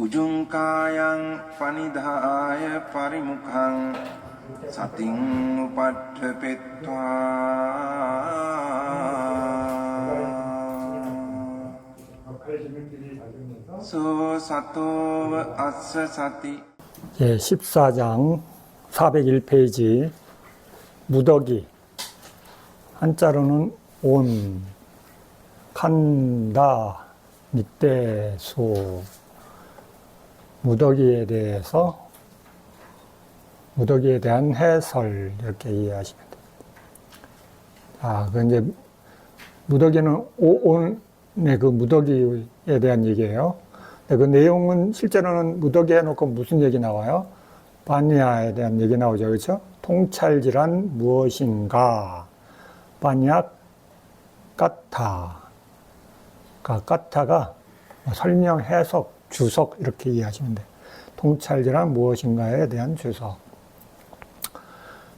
උජුංකායං පනිදාය පරිමුඛං සතින් උපට්ඨපෙත්වා 소 සතෝව අස්ස සති. 14장 401페이지 무더기, 한자로는 온, 칸다, 닉대소. 무더기에 대한 해설, 이렇게 이해하시면 됩니다. 그 이제 무더기는 온의 그 무더기에 대한 얘기예요. 그 내용은 실제로는 무더기 해놓고 무슨 얘기 나와요? 빠냐에 대한 얘기 나오죠. 그렇죠? 통찰질한 무엇인가? 빠냐 까타. 까타가 설명, 해석, 주석 이렇게 이해하시면 돼요. 통찰질한 무엇인가에 대한 주석.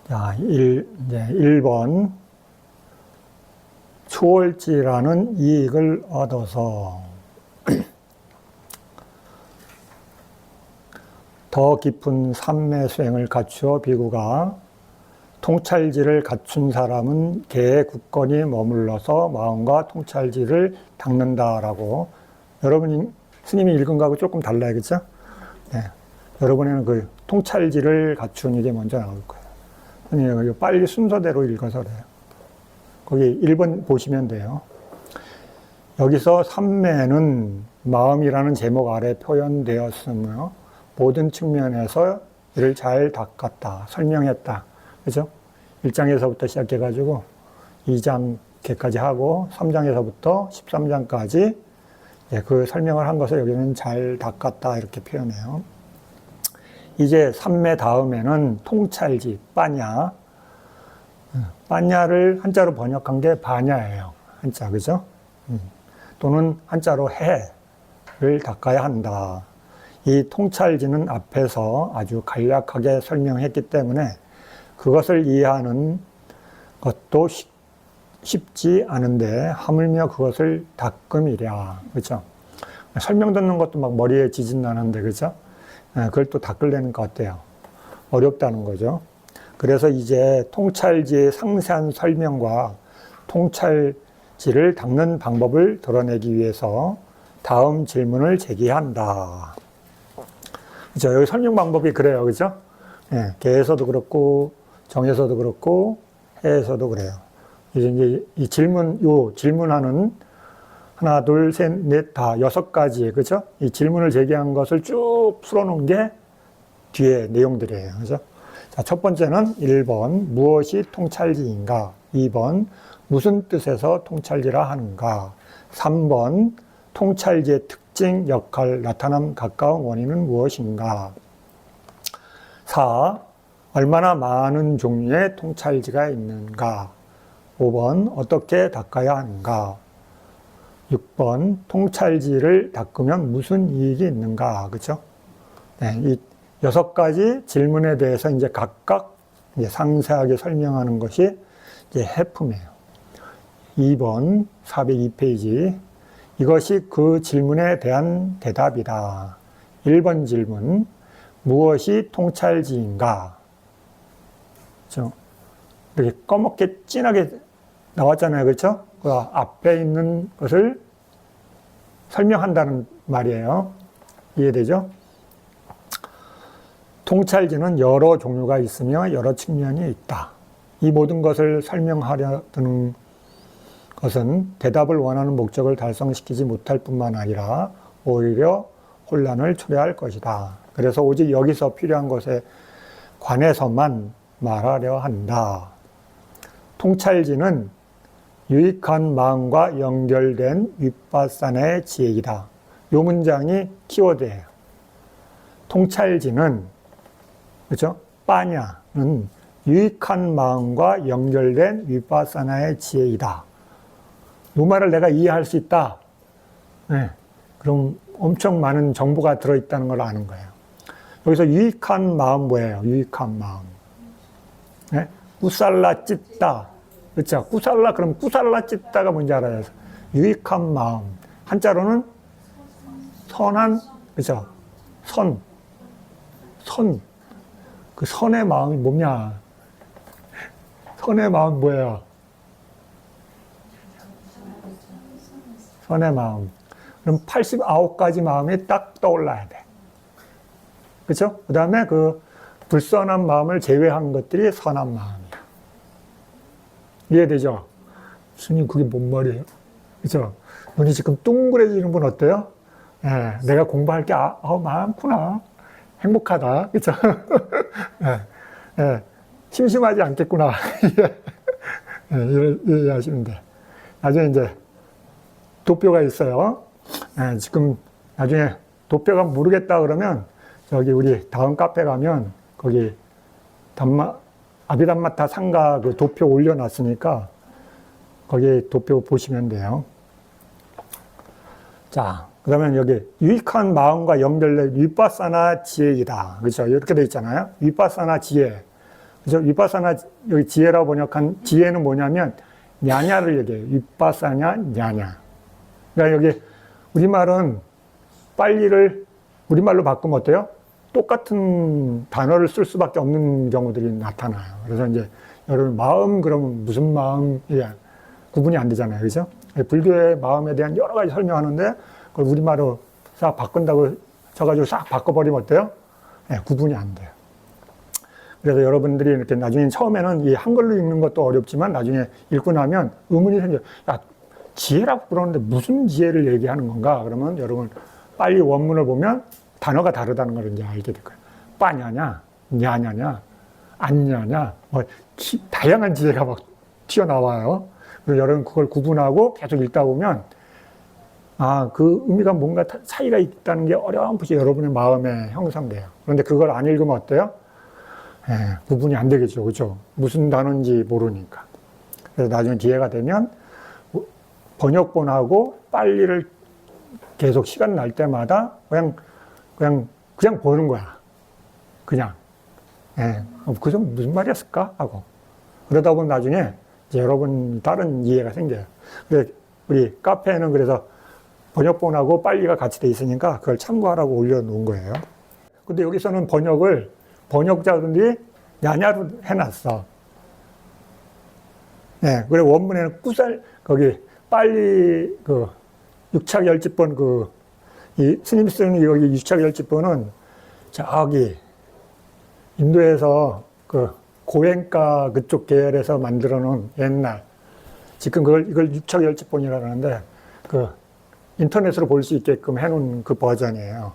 자, 1번. 초월지라는 이익을 얻어서 더 깊은 삼매 수행을 갖추어 비구가 통찰지를 갖춘 사람은 개의 굳건히 머물러서 마음과 통찰지를 닦는다라고. 여러분이 스님이 읽은 거하고 조금 달라요, 그렇죠? 네. 여러분에는 그 통찰지를 갖춘 이게 먼저 나올 거예요. 아니, 빨리 순서대로 읽어서 그래요. 거기 1번 보시면 돼요. 여기서 삼매는 마음이라는 제목 아래 표현되었으며 모든 측면에서 이를 잘 닦았다, 설명했다. 그죠? 1장에서부터 시작해가지고 2장까지 하고 3장에서부터 13장까지 그 설명을 한 것을 여기는 잘 닦았다 이렇게 표현해요. 이제 삼매 다음에는 통찰지, 빠냐. 빠냐를 한자로 번역한 게 바냐예요. 한자, 그죠? 또는 한자로 해를 닦아야 한다. 이 통찰지는 앞에서 아주 간략하게 설명했기 때문에 그것을 이해하는 것도 쉽지 않은데 하물며 그것을 닦음이랴. 그렇죠? 설명 듣는 것도 막 머리에 지진 나는데, 그렇죠? 그걸 또 닦으려는 것 같아요. 어렵다는 거죠. 그래서 이제 통찰지의 상세한 설명과 통찰지를 닦는 방법을 드러내기 위해서 다음 질문을 제기한다. 그죠? 여기 설명 방법이 그래요. 그죠? 개에서도 그렇고, 정에서도 그렇고, 해에서도 그래요. 이제 이 질문하는 하나, 둘, 셋, 넷, 다 6가지, 그죠? 이 질문을 제기한 것을 쭉 풀어놓은 게 뒤에 내용들이에요. 그죠? 자, 첫 번째는 1번, 무엇이 통찰지인가? 2번, 무슨 뜻에서 통찰지라 하는가? 3번, 통찰지의 특징, 역할, 나타남, 가까운 원인은 무엇인가? 4. 얼마나 많은 종류의 통찰지가 있는가? 5번. 어떻게 닦아야 하는가? 6번. 통찰지를 닦으면 무슨 이익이 있는가? 그렇죠? 네, 이 6가지 질문에 대해서 이제 각각 이제 상세하게 설명하는 것이 이제 해품이에요. 2번 402페이지. 이것이 그 질문에 대한 대답이다. 1번 질문, 무엇이 통찰지인가? 그렇죠? 이렇게 검게 진하게 나왔잖아요. 그렇죠? 그 앞에 있는 것을 설명한다는 말이에요. 이해되죠? 통찰지는 여러 종류가 있으며 여러 측면이 있다. 이 모든 것을 설명하려 드는 것은 대답을 원하는 목적을 달성시키지 못할 뿐만 아니라 오히려 혼란을 초래할 것이다. 그래서 오직 여기서 필요한 것에 관해서만 말하려 한다. 통찰지는 유익한 마음과 연결된 윗바사나의 지혜이다. 이 문장이 키워드예요. 통찰지는, 그렇죠? 빠냐는 유익한 마음과 연결된 윗바사나의 지혜이다. 이 말을 내가 이해할 수 있다. 네. 그럼 엄청 많은 정보가 들어있다는 걸 아는 거예요. 여기서 유익한 마음 뭐예요? 유익한 마음. 네? 꾸살라 찢다. 그렇죠? 꾸살라, 그럼 꾸살라 찢다가 뭔지 알아요? 유익한 마음. 한자로는 선한, 그렇죠? 그 선의 마음이 뭐냐? 선의 마음 뭐예요? 선의 마음. 그럼 89가지 마음이 딱 떠올라야 돼. 그렇죠? 그 다음에 그 불선한 마음을 제외한 것들이 선한 마음이야. 이해되죠? 스님, 그게 뭔 말이에요? 그렇죠? 눈이 지금 둥그레지는 분 어때요? 예, 내가 공부할 게 많구나. 행복하다. 그렇죠? 예, 예, 심심하지 않겠구나. 예, 이해하시면 돼. 나중에 이제 도표가 있어요. 예, 지금 나중에 도표가 모르겠다 그러면 저기 우리 다음 카페 가면 거기 아비담마타 상가 그 도표 올려놨으니까 거기 도표 보시면 돼요. 자, 그러면 여기 유익한 마음과 연결된 위파사나 지혜이다. 그렇죠? 이렇게 돼 있잖아요. 위파사나 지혜. 그렇죠? 위파사나 여기 지혜라고 번역한 지혜는 뭐냐면 냐냐를 얘기해요. 위파사냐 냐냐. 그러니까 여기 우리말은 빨리를 우리말로 바꾸면 어때요? 똑같은 단어를 쓸 수밖에 없는 경우들이 나타나요. 그래서 이제 여러분 마음 그러면 무슨 마음 구분이 안 되잖아요. 그죠? 불교의 마음에 대한 여러 가지 설명하는데 그걸 우리말로 싹 바꾼다고 쳐가지고 싹 바꿔버리면 어때요? 네, 구분이 안 돼요. 그래서 여러분들이 이렇게 나중에 처음에는 이 한글로 읽는 것도 어렵지만 나중에 읽고 나면 의문이 생겨요. 야, 지혜라고 그러는데 무슨 지혜를 얘기하는 건가? 그러면 여러분 빨리 원문을 보면 단어가 다르다는 걸 이제 알게 될 거예요. 빠냐냐, 냐냐냐, 안냐냐, 뭐 다양한 지혜가 막 튀어나와요. 그래서 여러분 그걸 구분하고 계속 읽다 보면 그 의미가 뭔가 차이가 있다는 게 어렴풋이 여러분의 마음에 형성돼요. 그런데 그걸 안 읽으면 어때요? 구분이 안 되겠죠. 그렇죠? 무슨 단어인지 모르니까. 그래서 나중에 기회가 되면 번역본하고 빨리를 계속 시간 날 때마다 그냥 보는 거야. 그냥. 그래서 무슨 말이었을까? 하고. 그러다 보면 나중에 이제 여러분 다른 이해가 생겨요. 그래서 우리 카페에는 그래서 번역본하고 빨리가 같이 돼 있으니까 그걸 참고하라고 올려놓은 거예요. 근데 여기서는 번역자들이 야냐로 해놨어. 그래 원문에는 거기 빨리 육착열집본 이 스님 쓰는 여기 육착열집본은 저기 인도에서 고행가 그쪽 계열에서 만들어 놓은 옛날 지금 이걸 육착열집본이라고 하는데 인터넷으로 볼 수 있게끔 해놓은 그 버전이에요.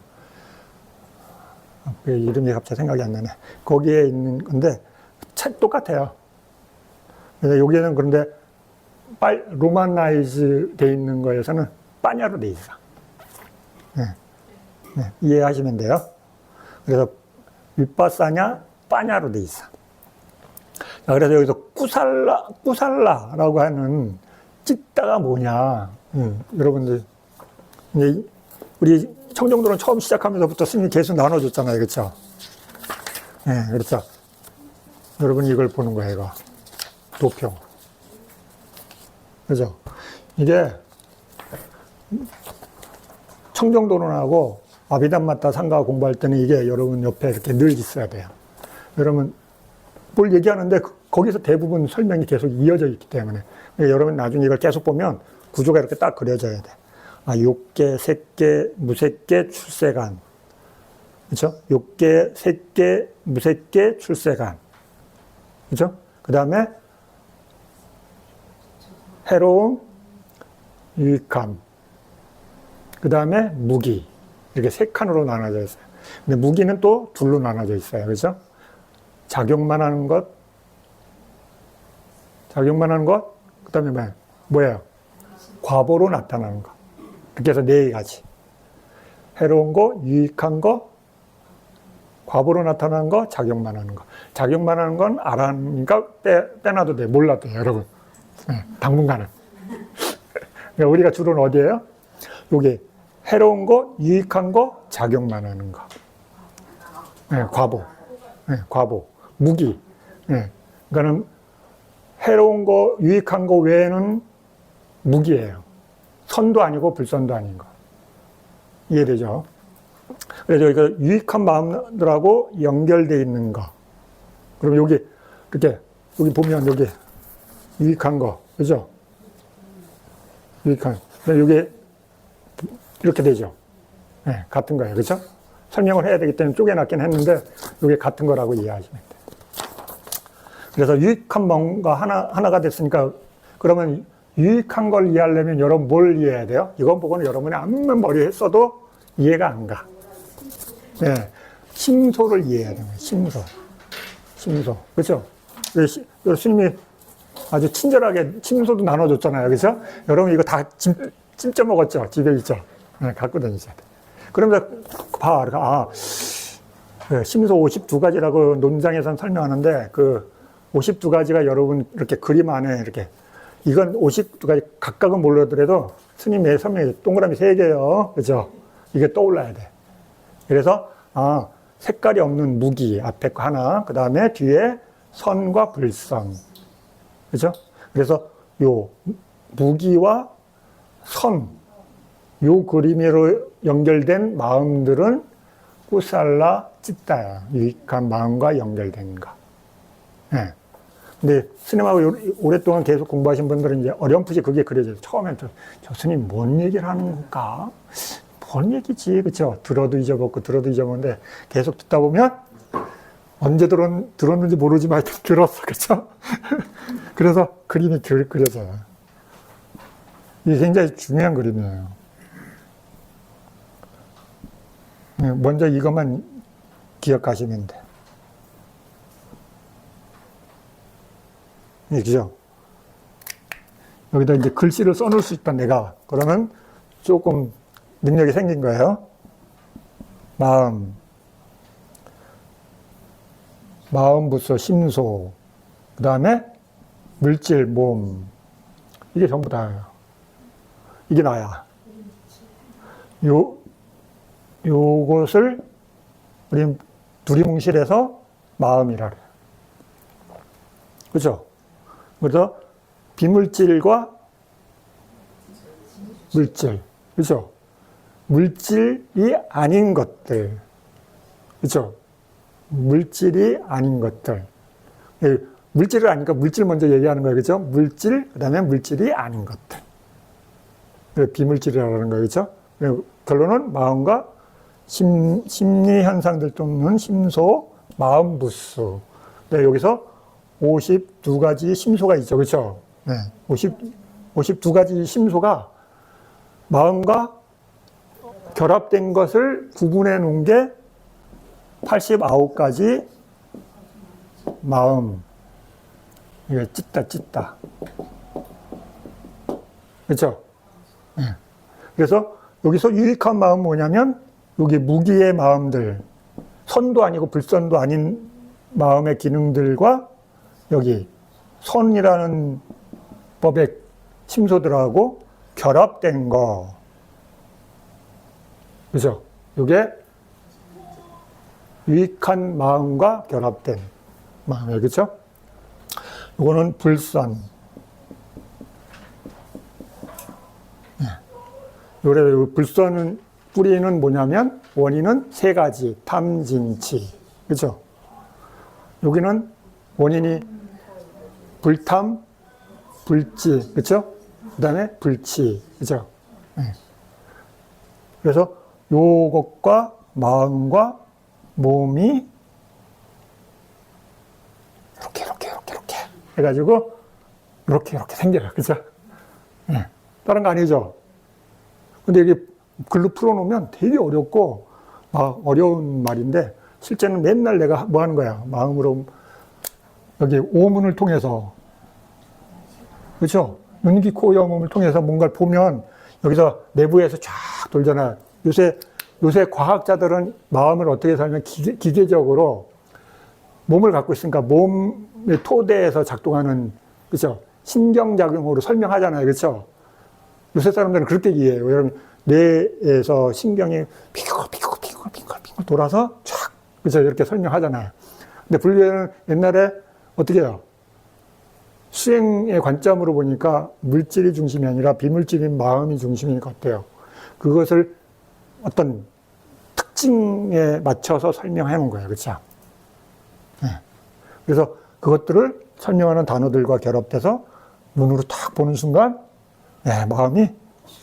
그 이름이 갑자기 생각이 안 나네. 거기에 있는 건데 똑같아요. 그래서 여기에는 그런데 로마나이즈 돼 있는 거에서는 빠냐로 돼 있어. 이해하시면 돼요. 그래서 윗바사냐 빠냐로 돼 있어. 자, 그래서 여기서 꾸살라라고 하는 찢다가 뭐냐. 여러분들 이제 우리 청정도는 처음 시작하면서부터 스님이 계속 나눠줬잖아요. 그렇죠? 그렇죠. 여러분이 이걸 보는 거예요. 이거. 도표. 그죠? 이게 청정도론하고 아비담마타 상가 공부할 때는 이게 여러분 옆에 이렇게 늘 있어야 돼요. 여러분 뭘 얘기하는데 거기서 대부분 설명이 계속 이어져 있기 때문에 여러분 나중에 이걸 계속 보면 구조가 이렇게 딱 그려져야 돼. 욕계, 색계, 무색계, 출세간. 그렇죠? 욕계, 색계, 무색계, 출세간. 그렇죠? 그 다음에 해로움, 유익함. 그 다음에 무기. 이렇게 세 칸으로 나눠져 있어요. 근데 무기는 또 둘로 나눠져 있어요. 그렇죠? 작용만 하는 것, 그 다음에 뭐예요? 과보로 나타나는 것. 이렇게 해서 네 가지. 해로운 거, 유익한 거, 과보로 나타나는 거, 작용만 하는 거. 작용만 하는 건 알아니까 빼놔도 돼. 몰라도 돼, 여러분. 당분간은. 그러니까 우리가 주로는 어디예요? 여기 해로운 거, 유익한 거, 작용만 하는 거. 과보. 과보. 무기. 그러니까는 해로운 거, 유익한 거 외에는 무기예요. 선도 아니고 불선도 아닌 거. 이해되죠? 그래서 이거 유익한 마음들하고 연결되어 있는 거. 그럼 여기, 이렇게, 여기 보면 여기 유익한 거. 그죠? 유익한. 여기 이렇게 되죠. 네, 같은 거예요. 그죠? 설명을 해야 되기 때문에 쪼개놨긴 했는데, 이게 같은 거라고 이해하시면 돼요. 그래서 유익한 뭔가 하나가 됐으니까, 그러면 유익한 걸 이해하려면 여러분 뭘 이해해야 돼요? 이건 보고는 여러분이 아무만 머리에 써도 이해가 안 가. 네. 심소를 이해해야 돼요. 심소. 심소. 그죠? 스님이 아주 친절하게 심소도 나눠줬잖아요. 그죠? 여러분 이거 다 찜쪄 먹었죠? 집에 있죠? 네, 갖고 다니셔야 돼. 그러면서 봐. 심소 52가지라고 논장에서는 설명하는데, 그 52가지가 여러분 이렇게 그림 안에 이렇게, 이건 52가지 각각은 몰라더라도 스님의 설명이 동그라미 3개요. 그죠? 이게 떠올라야 돼. 그래서, 색깔이 없는 무기, 앞에 거 하나, 그 다음에 뒤에 선과 불선. 그죠? 그래서 요 무기와 선, 요 그림으로 연결된 마음들은 꾸살라 찌따야. 유익한 마음과 연결된 거. 네. 근데 스님하고 오랫동안 계속 공부하신 분들은 이제 어렴풋이 그게 그려져요. 처음엔 저 스님 뭔 얘기를 하는 건가? 뭔 얘기지? 그쵸? 들어도 잊어먹는데 계속 듣다 보면 언제 들었는지 모르지만 들었어. 그쵸? 그래서 그림이 그려져요. 이게 굉장히 중요한 그림이에요. 먼저 이것만 기억하시면 돼. 그죠? 여기다 이제 글씨를 써놓을 수 있다, 내가. 그러면 조금 능력이 생긴 거예요. 마음부터 심소, 그 다음에 물질, 몸. 이게 전부 다예요. 이게 나야. 요것을 우리 두리뭉실에서 마음이라 그래요. 그죠? 그래서 비물질과 물질, 그죠? 물질이 아닌 것들, 그죠? 물질이 아닌 것들. 물질을 아니까 물질 먼저 얘기하는 거예요, 그죠? 물질, 그 다음에 물질이 아닌 것들. 비물질이라는 거예요, 그죠? 결론은 마음과 심리 현상들 또는 심소, 마음 부수. 네, 여기서 52가지 심소가 있죠, 그죠? 네, 52가지 심소가 마음과 결합된 것을 구분해 놓은 게 89가지 마음. 이게 찢다. 그렇죠? 네. 그래서 여기서 유익한 마음은 뭐냐면 여기 무기의 마음들, 선도 아니고 불선도 아닌 마음의 기능들과 여기 선이라는 법의 심소들하고 결합된 거. 그죠? 이게 유익한 마음과 결합된 마음이에요. 그죠? 이거는 불선. 요래 불선은 뿌리는 뭐냐면 원인은 3가지. 탐진치. 그죠? 여기는 원인이 불탐, 불지. 그죠? 그 다음에 불치. 그죠? 그래서 요것과 마음과 몸이 이렇게 해가지고 이렇게 생겨요. 그죠? 다른 거 아니죠? 근데 이게 글로 풀어놓으면 되게 어렵고 막 어려운 말인데 실제는 맨날 내가 뭐 하는 거야? 마음으로 여기 오문을 통해서, 그렇죠? 눈, 귀, 코, 영음을 통해서 뭔가를 보면 여기서 내부에서 쫙 돌잖아. 요새 과학자들은 마음을 어떻게 살면 기계적으로 몸을 갖고 있으니까 몸의 토대에서 작동하는, 그렇죠? 신경작용으로 설명하잖아요. 그렇죠? 요새 사람들은 그렇게 이해해요. 여러분, 뇌에서 신경이 핑글 돌아서 쫙, 그렇죠? 이렇게 설명하잖아요. 근데 불교에는 옛날에 어떻게 해요? 수행의 관점으로 보니까 물질이 중심이 아니라 비물질인 마음이 중심이니까 어때요? 그것을 어떤 특징에 맞춰서 설명해 놓은 거예요. 그렇죠? 네. 그래서 그것들을 설명하는 단어들과 결합돼서 눈으로 딱 보는 순간 마음이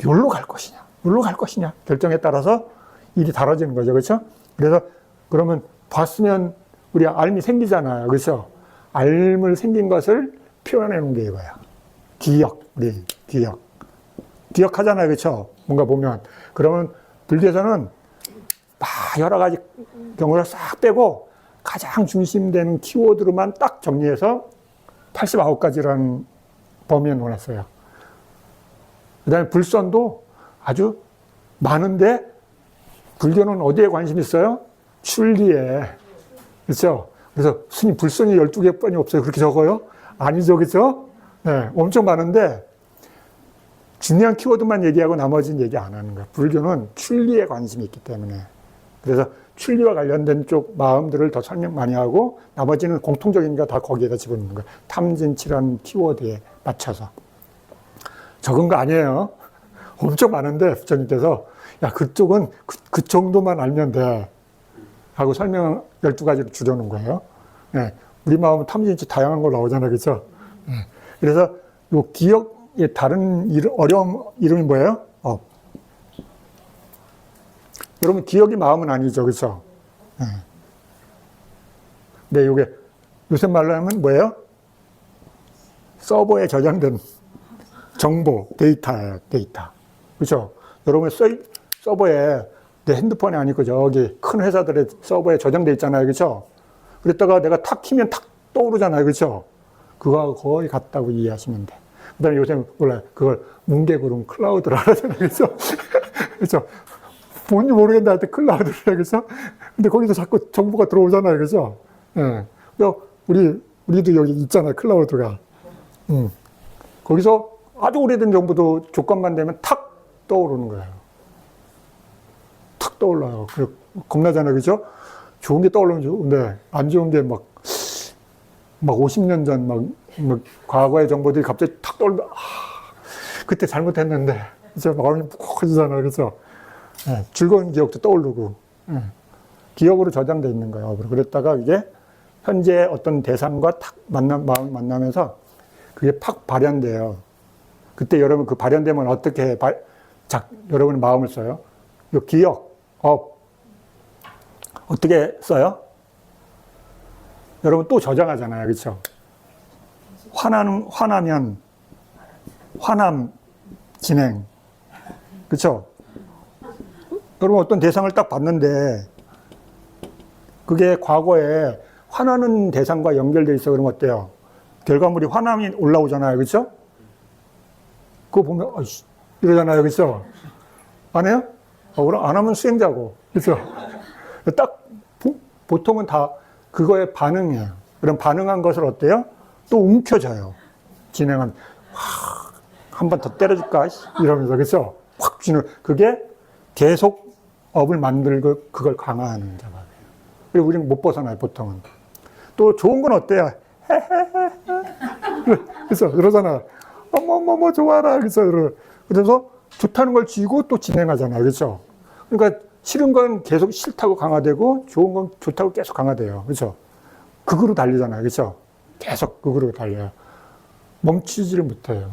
여기로 갈 것이냐, 여기로 갈 것이냐 결정에 따라서 일이 달라지는 거죠. 그렇죠? 그래서 그러면 봤으면 우리 알미 생기잖아요. 그렇죠? 알물 생긴 것을 표현해 놓은 게 이거야. 기억, 우리 기억. 기억하잖아요. 그렇죠? 뭔가 보면. 그러면 불교에서는 막 여러 가지 경우를 싹 빼고 가장 중심되는 키워드로만 딱 정리해서 89가지라는 범위에 놓았어요. 그 다음에 불선도 아주 많은데 불교는 어디에 관심 있어요? 출리에. 그렇죠? 그래서 스님 불선이 12개뿐이 없어요. 그렇게 적어요? 아니죠. 그렇죠? 네, 엄청 많은데 중요한 키워드만 얘기하고 나머지는 얘기 안 하는 거예요. 불교는 출리에 관심이 있기 때문에. 그래서 출리와 관련된 쪽 마음들을 더 설명 많이 하고 나머지는 공통적인 거 다 거기에다 집어넣는 거예요. 탐진치라는 키워드에 맞춰서. 적은 거 아니에요. 엄청 많은데 부처님께서 야 그쪽은 그 정도만 알면 돼 하고 설명 12가지를 줄여놓은 거예요. 네. 우리 마음은 탐진치 다양한 거 나오잖아요. 그렇죠? 네. 그래서 요 기억의 다른 어려운 이름이 뭐예요? 여러분 기억이 마음은 아니죠. 그렇죠? 네, 요게 요새 말로 하면 뭐예요? 서버에 저장된 정보, 데이터예요. 데이터. 그렇죠? 여러분 서버에 내 핸드폰이 아니고 저기 큰 회사들의 서버에 저장돼 있잖아요. 그렇죠? 그랬다가 내가 탁 키면 탁 떠오르잖아요. 그렇죠? 그거하고 거의 같다고 이해하시면 돼. 그 다음에 요새 몰라요. 그걸 뭉게구름 클라우드를 하잖아요. 그렇죠? 그렇죠? 뭔지 모르겠는데 하여튼 클라우드를 해. 그렇죠? 근데 거기서 자꾸 정보가 들어오잖아요. 그렇죠? 예. 우리도 여기 있잖아요. 클라우드가. 거기서 아주 오래된 정보도 조건만 되면 탁 떠오르는 거예요. 탁 떠올라요. 겁나잖아요. 그죠? 좋은 게 떠오르면 좋은데, 안 좋은 게 막 50년 전, 과거의 정보들이 갑자기 탁 떠올라, 그때 잘못했는데, 그죠? 마음이 묵직해지잖아요. 그죠? 네, 즐거운 기억도 떠오르고, 기억으로 저장되어 있는 거예요. 그랬다가 이게 현재 어떤 대상과 탁 마음이 만나면서 그게 팍 발현돼요. 그때 여러분 그 발현되면 어떻게 여러분의 마음을 써요? 요 기억, 어떻게 써요? 여러분 또 저장하잖아요. 그렇죠? 화나면 화남 진행. 그렇죠? 여러분 어떤 대상을 딱 봤는데 그게 과거에 화나는 대상과 연결돼 있어. 그러면 어때요? 결과물이 화남이 올라오잖아요. 그렇죠? 그거 보면 이러잖아요. 그렇죠? 안 해요? 그럼 안 하면 수행자고. 그렇죠? 딱 보통은 다 그거에 반응해요. 그럼 반응한 것을 어때요? 또 움켜져요. 진행하면 한 번 더 때려줄까? 이러면서. 그렇죠? 확 쥐는 그게 계속 업을 만들고 그걸 강화하는 작업이에요. 그리고 우리는 못 벗어나요. 보통은. 또 좋은 건 어때요? 그래서 그러잖아. 어머 좋아라. 그래서 좋다는 걸 쥐고 또 진행하잖아요. 그렇죠? 그러니까 싫은 건 계속 싫다고 강화되고 좋은 건 좋다고 계속 강화돼요. 그렇죠? 극으로 달리잖아요. 그렇죠? 계속 극으로 달려요. 멈추지를 못해요.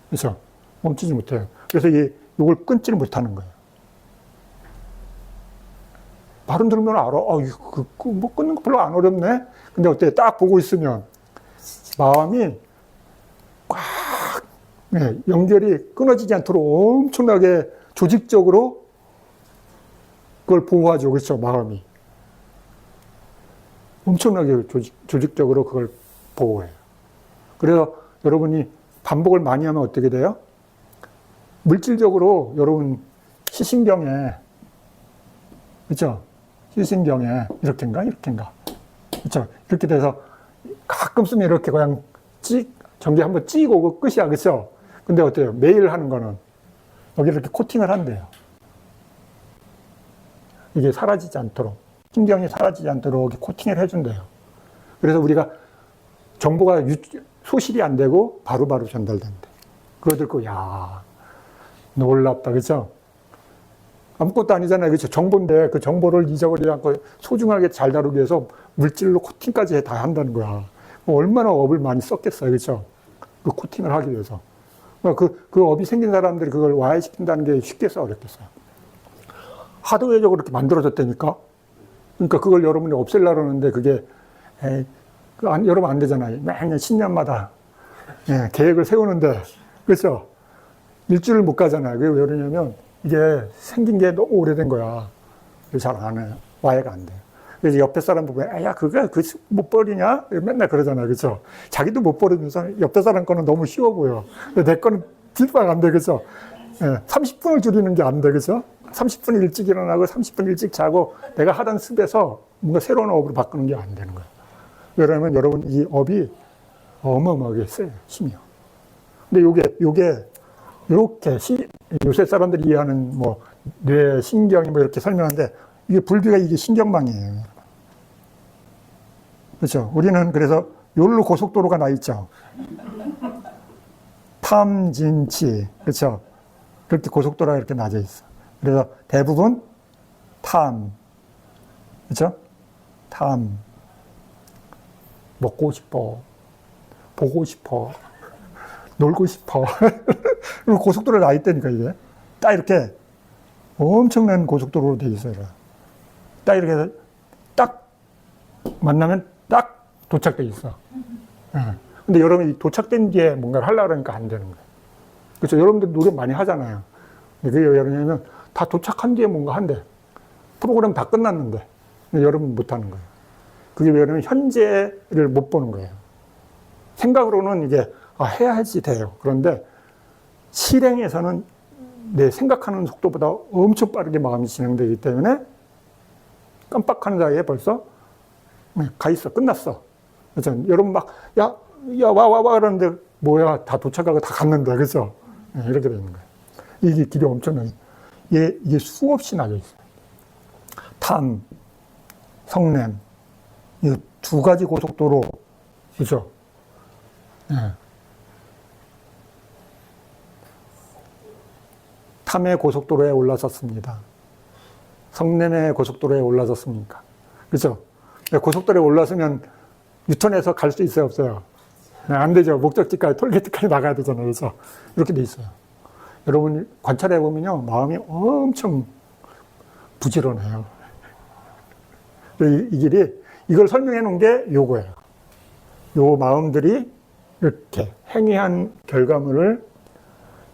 그렇죠? 멈추지 못해요. 그래서 이걸 끊지를 못하는 거예요. 발음 들으면 알아. 뭐 끊는 거 별로 안 어렵네. 근데 어때? 딱 보고 있으면 마음이 꽉 연결이 끊어지지 않도록 엄청나게 조직적으로 그걸 보호하죠. 그렇죠? 마음이. 엄청나게 조직적으로 그걸 보호해요. 그래서 여러분이 반복을 많이 하면 어떻게 돼요? 물질적으로 여러분 시신경에, 그렇죠? 시신경에 이렇게인가? 그렇죠? 이렇게 돼서 가끔 쓰면 이렇게 그냥 전기 한번 찌고 끝이야. 그렇죠? 근데 어때요? 매일 하는 거는 여기 이렇게 코팅을 한대요. 이게 사라지지 않도록, 신경이 사라지지 않도록 코팅을 해준대요. 그래서 우리가 정보가 소실이 안 되고 바로바로 전달된대. 그거 듣고 야 놀랍다. 그렇죠? 아무것도 아니잖아요. 그렇죠? 정보인데 그 정보를 잊어버리지 않고 소중하게 잘 다루기 위해서 물질로 코팅까지 다 한다는 거야. 얼마나 업을 많이 썼겠어요. 그렇죠? 그 코팅을 하기 위해서. 그 업이 생긴 사람들이 그걸 와해시킨다는 게 쉽겠어, 어렵겠어요. 하드웨어적으로 이렇게 만들어졌다니까? 그러니까 그걸 여러분이 없애려고 하는데 그게, 여러분 안 되잖아요. 매년 10년마다 계획을 세우는데, 그렇죠? 일주일 못 가잖아요. 그게 왜 그러냐면 이게 생긴 게 너무 오래된 거야. 잘 안 해요. 와해가 안 돼요. 그래서 옆에 사람 보면, 야, 그거 못 버리냐? 맨날 그러잖아요. 그렇죠? 자기도 못 버리면서 옆에 사람 거는 너무 쉬워 보여. 근데 내 거는 딜박 안 돼. 그렇죠? 30분을 줄이는 게 안 돼. 그렇죠? 30분 일찍 일어나고 30분 일찍 자고 내가 하던 습에서 뭔가 새로운 업으로 바꾸는 게 안 되는 거예요. 왜냐하면 여러분 이 업이 어마어마하게 세요. 힘이요. 근데 요게 이렇게 요새 사람들이 이해하는 뭐 뇌, 신경이 뭐 이렇게 설명하는데 이게 불비가 이게 신경망이에요. 그렇죠? 우리는 그래서 요로 고속도로가 나 있죠. 탐진치. 그렇죠? 그렇게 고속도로가 이렇게 나져 있어. 그래서 대부분 탐. 그렇죠? 탐. 먹고 싶어. 보고 싶어. 놀고 싶어. 그리고 고속도로에 나 있다니까, 이게. 딱 이렇게 엄청난 고속도로로 돼 있어요. 딱 이렇게 해서 딱 만나면 딱 도착돼 있어. 근데 여러분이 도착된 뒤에 뭔가를 하려고 하니까 안 되는 거예요. 그렇죠? 여러분들 노력 많이 하잖아요. 그게 왜 그러냐면 다 도착한 뒤에 뭔가 한대. 프로그램 다 끝났는데. 근데 여러분 못 하는 거예요. 그게 왜 그러냐면 현재를 못 보는 거예요. 생각으로는 이게 해야지 돼요. 그런데 실행에서는 내 생각하는 속도보다 엄청 빠르게 마음이 진행되기 때문에 깜빡하는 사이에 벌써 가 있어. 끝났어. 그렇죠? 여러분 막 와 그러는데 뭐야 다 도착하고 다 갔는데 그렇죠? 이렇게 되는 거예요. 이게 길이 엄청나게 이게 수없이 나져 있어요. 탐, 성냄 이 두 가지 고속도로 그렇죠? 탐의 고속도로에 올라섰습니다. 성냄의 고속도로에 올라섰습니까? 그렇죠? 고속도로에 올라서면 유턴해서 갈 수 있어요, 없어요? 안 되죠. 목적지까지, 톨게이트까지 나가야 되잖아요. 그래서 이렇게 돼 있어요. 여러분 관찰해 보면요, 마음이 엄청 부지런해요. 이 길이 이걸 설명해 놓은 게 요거예요. 요 마음들이 이렇게 행위한 결과물을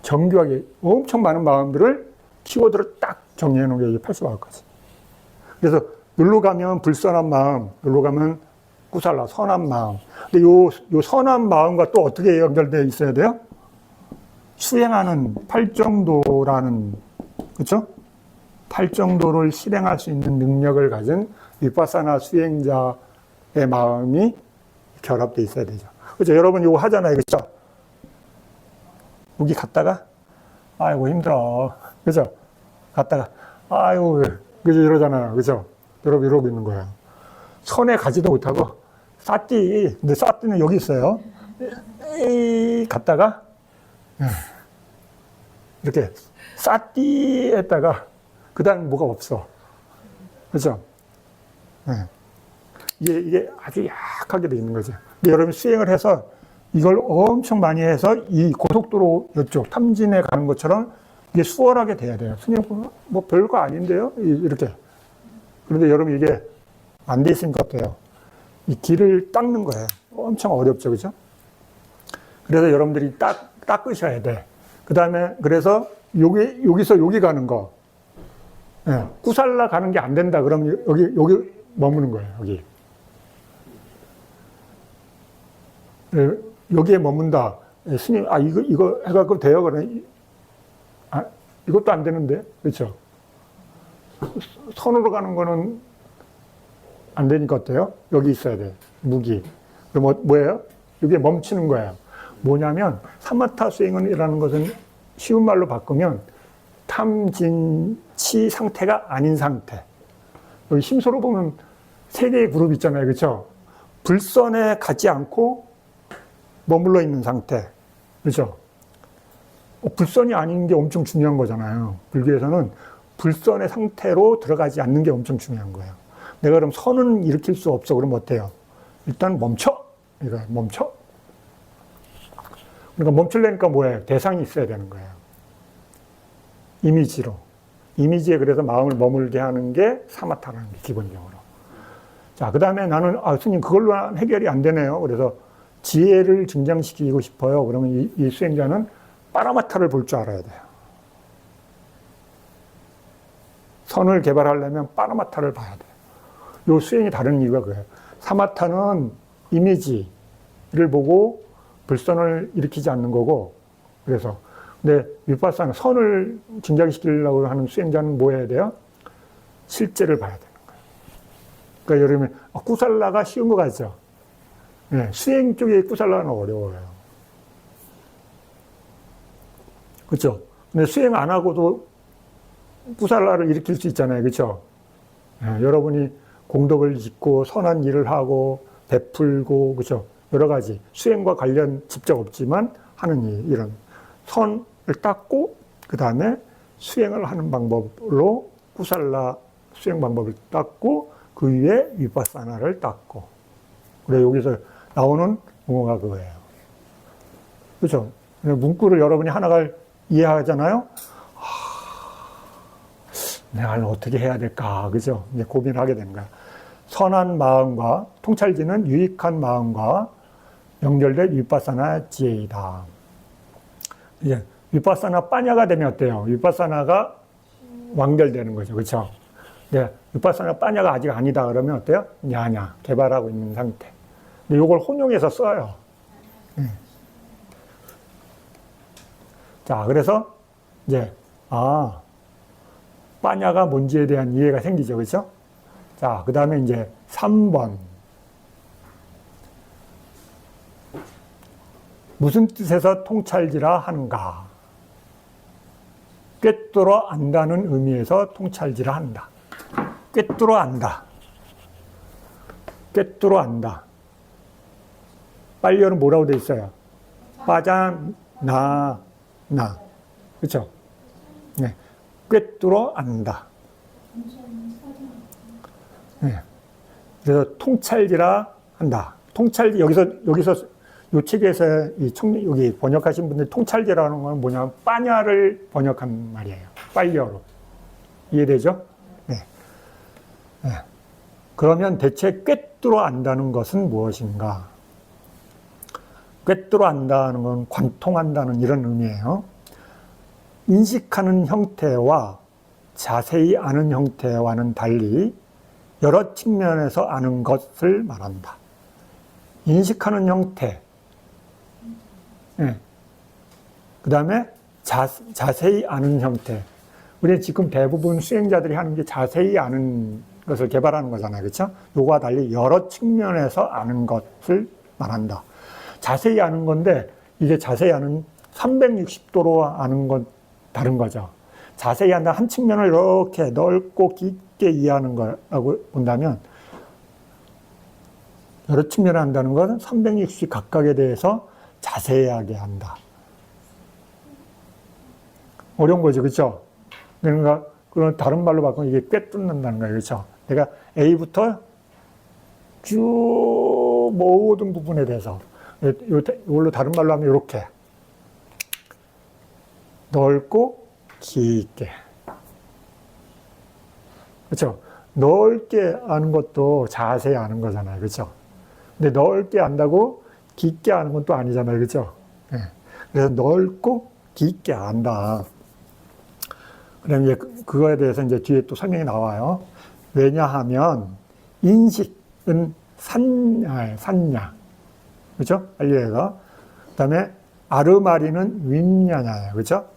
정교하게 엄청 많은 마음들을 키워드를 딱 정리해 놓은 게 이게 팔수화학까지. 그래서 여기로 가면 불선한 마음, 여기로 가면 꾸살라, 선한 마음. 근데 요 선한 마음과 또 어떻게 연결되어 있어야 돼요? 수행하는 팔정도라는, 그렇죠? 팔정도를 실행할 수 있는 능력을 가진 위파사나 수행자의 마음이 결합되어 있어야 되죠. 그렇죠? 여러분 이거 하잖아요. 그렇죠? 여기 갔다가 아이고 힘들어. 그죠? 갔다가 아이고 그죠? 이러잖아요. 그죠? 여러분 이러고 있는 거예요. 선에 가지도 못하고 싸띠. 근데 싸띠는 여기 있어요. 갔다가 이렇게 싸띠 했다가 그 다음 뭐가 없어. 그죠? 이게 아주 약하게 돼 있는 거죠. 근데 여러분 수행을 해서 이걸 엄청 많이 해서 이 고속도로 이쪽 탐진에 가는 것처럼 이게 수월하게 돼야 돼요. 스님 뭐 별거 아닌데요? 이렇게. 그런데 여러분 이게 안 돼 있으니까 어때요? 이 길을 닦는 거예요. 엄청 어렵죠, 그죠? 그래서 여러분들이 닦으셔야 돼. 그 다음에 그래서 여기서 여기 가는 거, 꾸살라 가는 게 안 된다. 그러면 여기 머무는 거예요. 여기에 머문다. 스님, 이거 해갖고 돼요? 그러면, 이것도 안 되는데? 그렇죠? 선으로 가는 거는 안 되니까 어때요? 여기 있어야 돼. 무기. 그럼 뭐예요? 여기에 멈추는 거예요. 뭐냐면, 사마타 수행이라는 것은 쉬운 말로 바꾸면, 탐진치 상태가 아닌 상태. 여기 심소로 보면 세 개의 그룹 있잖아요. 그렇죠? 불선에 가지 않고 머물러 있는 상태. 그렇죠? 불선이 아닌 게 엄청 중요한 거잖아요. 불교에서는 불선의 상태로 들어가지 않는 게 엄청 중요한 거예요. 내가 그럼 선은 일으킬 수 없어. 그러면 어때요? 일단 멈춰. 이거 멈춰. 그러니까 멈추려니까 뭐예요? 대상이 있어야 되는 거예요. 이미지로. 이미지에 그래서 마음을 머물게 하는 게 사마타라는 게 기본적으로. 자, 그 다음에 나는, 스님, 그걸로 해결이 안 되네요. 그래서 지혜를 증장시키고 싶어요. 그러면 이 수행자는 파라마타를 볼 줄 알아야 돼요. 선을 개발하려면 파라마타를 봐야 돼요. 요 수행이 다른 이유가 그거예요. 사마타는 이미지를 보고 불선을 일으키지 않는 거고, 그래서 근데 위파사나 선을 증장시키려고 하는 수행자는 뭐 해야 돼요? 실제를 봐야 되는 거예요. 그러니까 여러분, 꾸살라가 쉬운 거 같죠? 네, 수행 쪽에 꾸살라는 어려워요. 그렇죠? 근데 수행 안 하고도 꾸살라를 일으킬 수 있잖아요. 그렇죠? 네, 여러분이 공덕을 짓고 선한 일을 하고 베풀고 그렇죠? 여러 가지 수행과 관련 직접 없지만 하는 일, 이런 선을 닦고 그 다음에 수행을 하는 방법으로 꾸살라 수행 방법을 닦고 그 위에 위파사나를 닦고, 그래 여기서 나오는 용어가 그거예요. 그렇죠? 문구를 여러분이 하나를 이해하잖아요. 내가 어떻게 해야 될까, 그죠? 이제 고민을 하게 되는 거야. 선한 마음과 통찰지는 유익한 마음과 연결된 위파사나 지혜이다. 이제 위파사나 빠냐가 되면 어때요? 위파사나가 완결되는 거죠, 그렇죠? 네, 위파사나 빠냐가 아직 아니다 그러면 어때요? 냐냐 개발하고 있는 상태. 근데 이걸 혼용해서 써요. 네. 자, 그래서 이제 빠냐가 뭔지에 대한 이해가 생기죠, 그렇죠? 자, 그 다음에 이제 3번. 무슨 뜻에서 통찰지라 하는가? 꿰뚫어 안다는 의미에서 통찰지라 한다. 꿰뚫어 안다. 꿰뚫어 안다. 빨리어는 뭐라고 돼 있어요? 빠자나. 그렇죠? 네. 꿰뚫어 안다. 네. 그래서 통찰지라 한다. 통찰지, 여기서 요 책에서 여기 번역하신 분들이 통찰지라는 건 뭐냐면 빠냐를 번역한 말이에요. 빨리어로. 이해되죠? 네. 네. 그러면 대체 꿰뚫어 안다는 것은 무엇인가? 꿰뚫어 안다는 건 관통한다는 이런 의미예요. 인식하는 형태와 자세히 아는 형태와는 달리 여러 측면에서 아는 것을 말한다. 인식하는 형태, 네. 그 다음에 자세히 아는 형태. 우리 지금 대부분 수행자들이 하는 게 자세히 아는 것을 개발하는 거잖아요. 그렇죠? 요거와 달리 여러 측면에서 아는 것을 말한다. 자세히 아는 건데 이게 자세히 아는 360도로 아는 건 다른 거죠. 자세히 한다 한 측면을 이렇게 넓고 깊게 이해하는 거라고 본다면 여러 측면을 한다는 것은 360 각각에 대해서 자세하게 한다. 어려운 거죠, 그렇죠? 그러니까 그런 다른 말로 바꾸면 이게 꿰뚫는다는 거예요, 그렇죠? 내가 A부터 쭉 모든 부분에 대해서 이걸로 다른 말로 하면 이렇게 넓고 깊게, 그렇죠? 넓게 아는 것도 자세히 아는 거잖아요, 그렇죠? 근데 넓게 안다고 깊게 아는 건 또 아니잖아요, 그렇죠? 네. 그래서 넓고 깊게 안다. 그럼 이제 그거에 대해서 이제 뒤에 또 설명이 나와요. 왜냐하면 인식은 산냐, 그렇죠? 알리에가. 그다음에 아르마리는 윈냐냐예요, 그렇죠?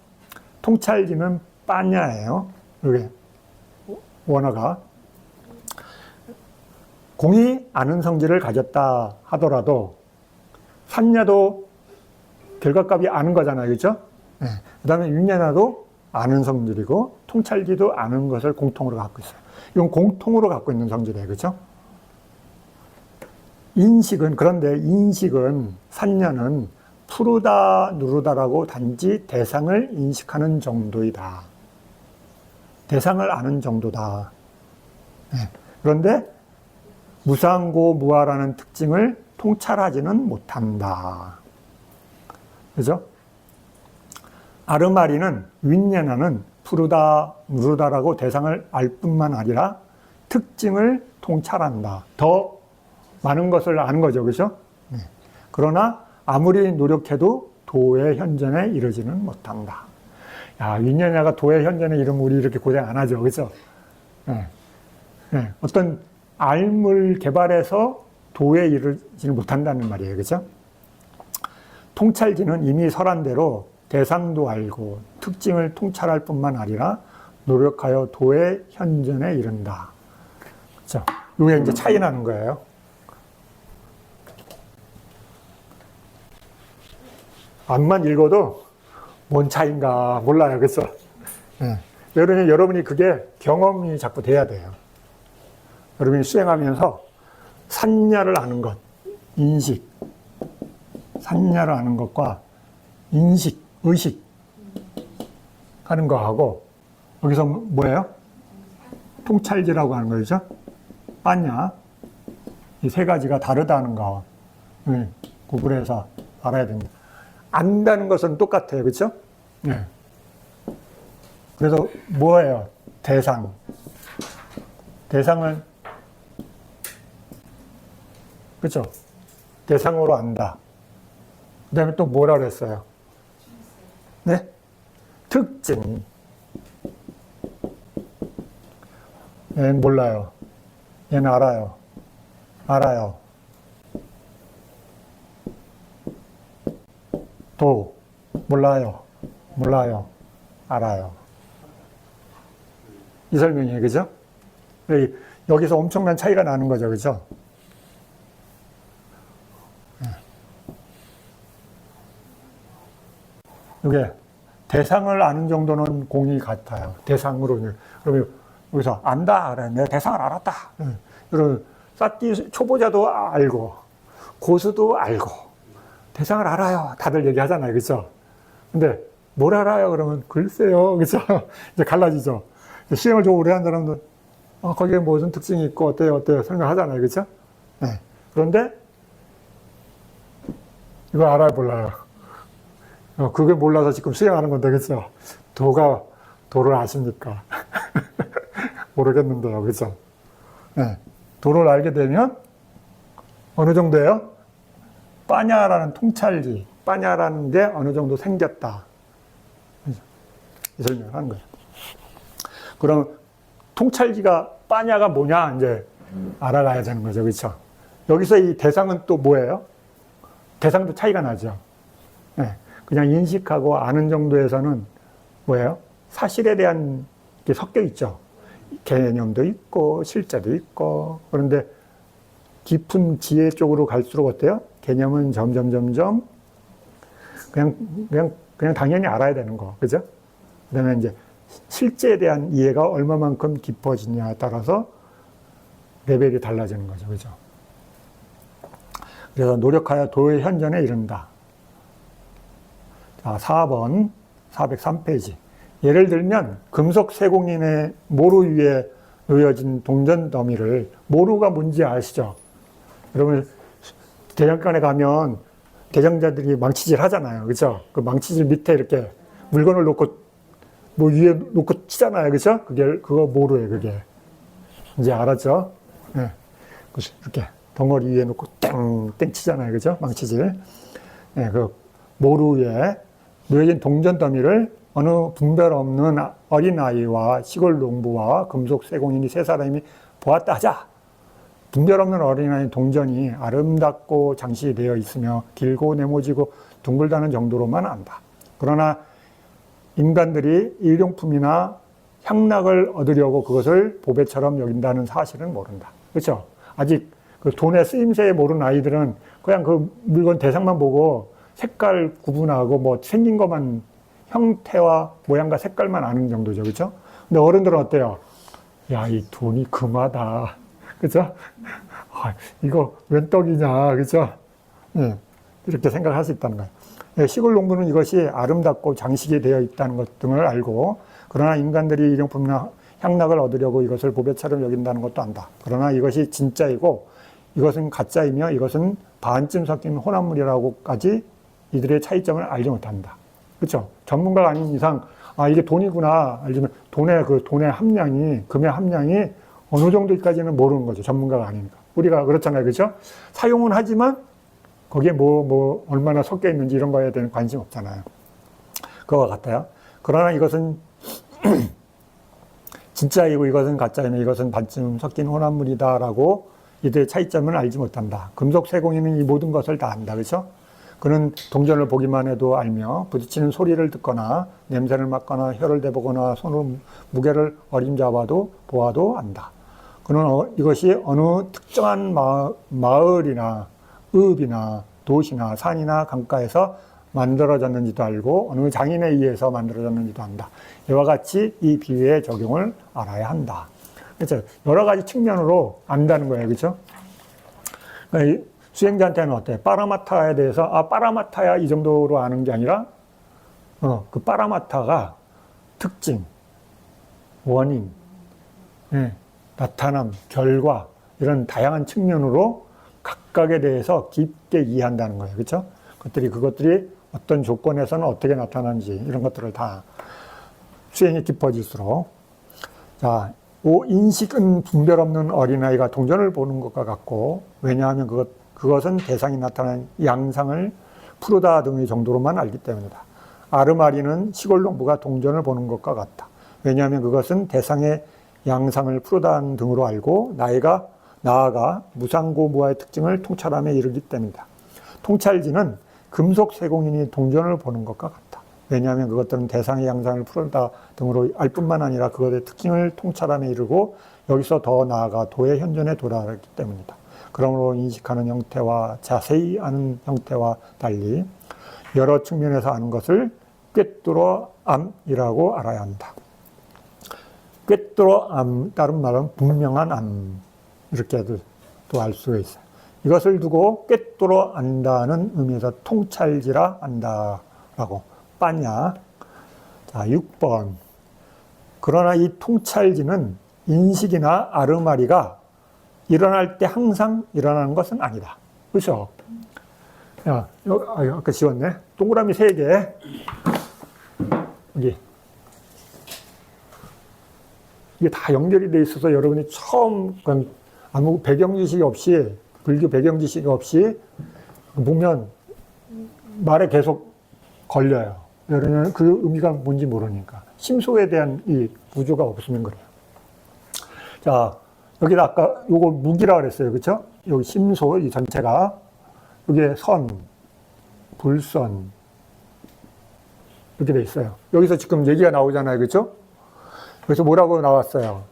통찰지는 빠냐예요. 이게 원어가. 공이 아는 성질을 가졌다 하더라도 산냐도 결과값이 아는 거잖아요, 그렇죠? 네. 그다음에 윈냐나도 아는 성질이고 통찰지도 아는 것을 공통으로 갖고 있어요. 이건 공통으로 갖고 있는 성질이에요, 그렇죠? 그런데 인식은 산냐는 푸르다 누르다라고 단지 대상을 인식하는 정도이다. 대상을 아는 정도다. 네. 그런데 무상고 무아라는 특징을 통찰하지는 못한다. 그죠? 아르마리는 윈예나는 푸르다, 누르다라고 대상을 알 뿐만 아니라 특징을 통찰한다. 더 많은 것을 아는 거죠. 그죠? 네. 그러나 아무리 노력해도 도의 현전에 이르지는 못한다. 야, 윈예나가 도의 현전에 이르면 우리 이렇게 고생 안 하죠. 그죠? 네. 네. 어떤 알물 개발해서 도에 이르지는 못한다는 말이에요. 그죠? 통찰지는 이미 설한대로 대상도 알고 특징을 통찰할 뿐만 아니라 노력하여 도의 현전에 이른다. 그렇죠? 이게 이제 차이 나는 거예요. 앞만 읽어도 뭔 차이인가 몰라요. 그렇죠? 네. 여러분이 그게 경험이 자꾸 돼야 돼요. 여러분이 수행하면서 산야를 아는 것, 인식, 산야를 아는 것과 인식, 의식 하는 거하고 여기서 뭐예요? 통찰지라고 하는 거죠. 빠냐. 이 세 가지가 다르다는 거 구분해서 알아야 됩니다. 안다는 것은 똑같아요. 그렇죠? 네. 그래서 뭐예요? 대상. 대상을 그렇죠? 대상으로 안다. 그 다음에 또 뭐라 그랬어요? 네? 특징. 얘는 몰라요. 얘는 알아요. 알아요. 도. 몰라요. 몰라요. 알아요. 이 설명이에요. 그죠? 여기서 엄청난 차이가 나는 거죠. 그죠? 이게 대상을 아는 정도는 공이 같아요. 대상으로. 그러면 여기서 안다, 알아. 내가 대상을 알았다. 그러면 사띠 초보자도 알고, 고수도 알고, 대상을 알아요. 다들 얘기하잖아요. 그죠? 근데 뭘 알아요? 그러면 글쎄요. 그죠? 이제 갈라지죠. 시행을 좀 오래 한 사람도 거기에 무슨 특징이 있고, 어때요? 설명하잖아요. 그죠? 네. 그런데 이거 알아요? 몰라요? 그게 몰라서 지금 수행하는 건데, 그죠? 도를 아십니까? 모르겠는데요, 그죠? 네. 도를 알게 되면, 어느 정도예요? 빠냐라는 통찰지, 빠냐라는 게 어느 정도 생겼다. 이 설명을 하는 거예요. 그럼, 통찰지가, 빠냐가 뭐냐, 이제 알아가야 되는 거죠, 그죠? 여기서 이 대상은 또 뭐예요? 대상도 차이가 나죠. 네. 그냥 인식하고 아는 정도에서는 뭐예요? 사실에 대한 게 섞여 있죠. 개념도 있고 실제도 있고. 그런데 깊은 지혜 쪽으로 갈수록 어때요? 개념은 점점 그냥 당연히 알아야 되는 거. 그죠? 그다음에 이제 실제에 대한 이해가 얼마만큼 깊어지냐에 따라서 레벨이 달라지는 거죠. 그죠? 그래서 노력하여 도의 현전에 이른다. 자, 4번 403페이지. 예를 들면 금속 세공인의 모루 위에 놓여진 동전 더미를, 모루가 뭔지 아시죠? 여러분 대장간에 가면 대장자들이 망치질 하잖아요. 그죠? 그 망치질 밑에 이렇게 물건을 놓고 뭐 위에 놓고 치잖아요. 그죠? 그거 모루예요. 그게. 이제 알았죠? 네. 이렇게 덩어리 위에 놓고 땡 치잖아요. 그죠? 망치질. 네, 그 모루 위에 놓여진 동전 더미를 어느 분별 없는 어린아이와 시골 농부와 금속 세공인이 세 사람이 보았다 하자. 분별 없는 어린아이 동전이 아름답고 장식되어 있으며 길고 네모지고 둥글다는 정도로만 안다. 그러나 인간들이 일용품이나 향락을 얻으려고 그것을 보배처럼 여긴다는 사실은 모른다. 그렇죠? 아직 그 돈의 쓰임새에 모르는 아이들은 그냥 그 물건 대상만 보고 색깔 구분하고 뭐 생긴 것만, 형태와 모양과 색깔만 아는 정도죠. 그렇죠? 근데 어른들은 어때요? 야, 이 돈이 금하다. 그죠? 아, 이거 웬 떡이냐. 그죠? 예, 이렇게 생각할 수 있다는 거예요. 예, 시골 농부는 이것이 아름답고 장식이 되어 있다는 것 등을 알고, 그러나 인간들이 일용품이나 향락을 얻으려고 이것을 보배처럼 여긴다는 것도 안다. 그러나 이것이 진짜이고 이것은 가짜이며 이것은 반쯤 섞인 혼합물이라고까지 이들의 차이점을 알지 못한다. 그렇죠? 전문가가 아닌 이상 이게 돈이구나 알지만 돈의 함량이 금의 함량이 어느 정도까지는 모르는 거죠. 전문가가 아니니까. 우리가 그렇잖아요. 그렇죠? 사용은 하지만 거기에 얼마나 섞여 있는지 이런 거에 대한 관심 없잖아요. 그와 같아요. 그러나 이것은 진짜이고 이것은 가짜이며 이것은 반쯤 섞인 혼합물이다라고 이들의 차이점을 알지 못한다. 금속 세공인은 이 모든 것을 다 안다. 그렇죠? 그는 동전을 보기만 해도 알며 부딪히는 소리를 듣거나 냄새를 맡거나 혀를 대보거나 손으로 무게를 어림잡아도 보아도 안다. 그는 이것이 어느 특정한 마을이나 읍이나 도시나 산이나 강가에서 만들어졌는지도 알고 어느 장인에 의해서 만들어졌는지도 안다. 이와 같이 이 비유의 적용을 알아야 한다. 그렇죠? 여러 가지 측면으로 안다는 거예요. 그렇죠? 그러니까 수행자한테는 어때? 빠라마타에 대해서 빠라마타야 이 정도로 아는 게 아니라 그 빠라마타가 특징, 원인, 나타남, 결과 이런 다양한 측면으로 각각에 대해서 깊게 이해한다는 거예요. 그렇죠? 그것들이 어떤 조건에서는 어떻게 나타나는지 이런 것들을 다 수행이 깊어질수록 자, 인식은 분별 없는 어린아이가 동전을 보는 것과 같고 왜냐하면 그것은 대상이 나타난 양상을 푸르다 등의 정도로만 알기 때문이다. 아르마리는 시골 농부가 동전을 보는 것과 같다. 왜냐하면 그것은 대상의 양상을 푸르다 등으로 알고 나아가 무상고무화의 특징을 통찰함에 이르기 때문이다. 통찰지는 금속 세공인이 동전을 보는 것과 같다. 왜냐하면 그것들은 대상의 양상을 푸르다 등으로 알 뿐만 아니라 그것의 특징을 통찰함에 이르고 여기서 더 나아가 도의 현존에 도달하기 때문이다. 그러므로 인식하는 형태와 자세히 아는 형태와 달리 여러 측면에서 아는 것을 꿰뚫어 암이라고 알아야 한다. 꿰뚫어 암, 다른 말은 분명한 암 이렇게도 또 알 수가 있어요. 이것을 두고 꿰뚫어 안다는 의미에서 통찰지라 안다라고 빠냐. 자, 6번. 그러나 이 통찰지는 인식이나 아르마리가 일어날 때 항상 일어나는 것은 아니다. 그렇죠? 야, 아까 지웠네. 동그라미 3개. 여기. 이게 다 연결이 돼 있어서 여러분이 처음 아무 배경 지식이 없이 불교 배경 지식이 없이 보면 말에 계속 걸려요. 왜냐하면 그 의미가 뭔지 모르니까. 심소에 대한 이 구조가 없으면 그래요. 자, 여기다 아까 요거 무기라 그랬어요. 그쵸? 여기 심소, 이 전체가. 여기에 선, 불선. 이렇게 돼 있어요. 여기서 지금 얘기가 나오잖아요. 그쵸? 그래서 뭐라고 나왔어요?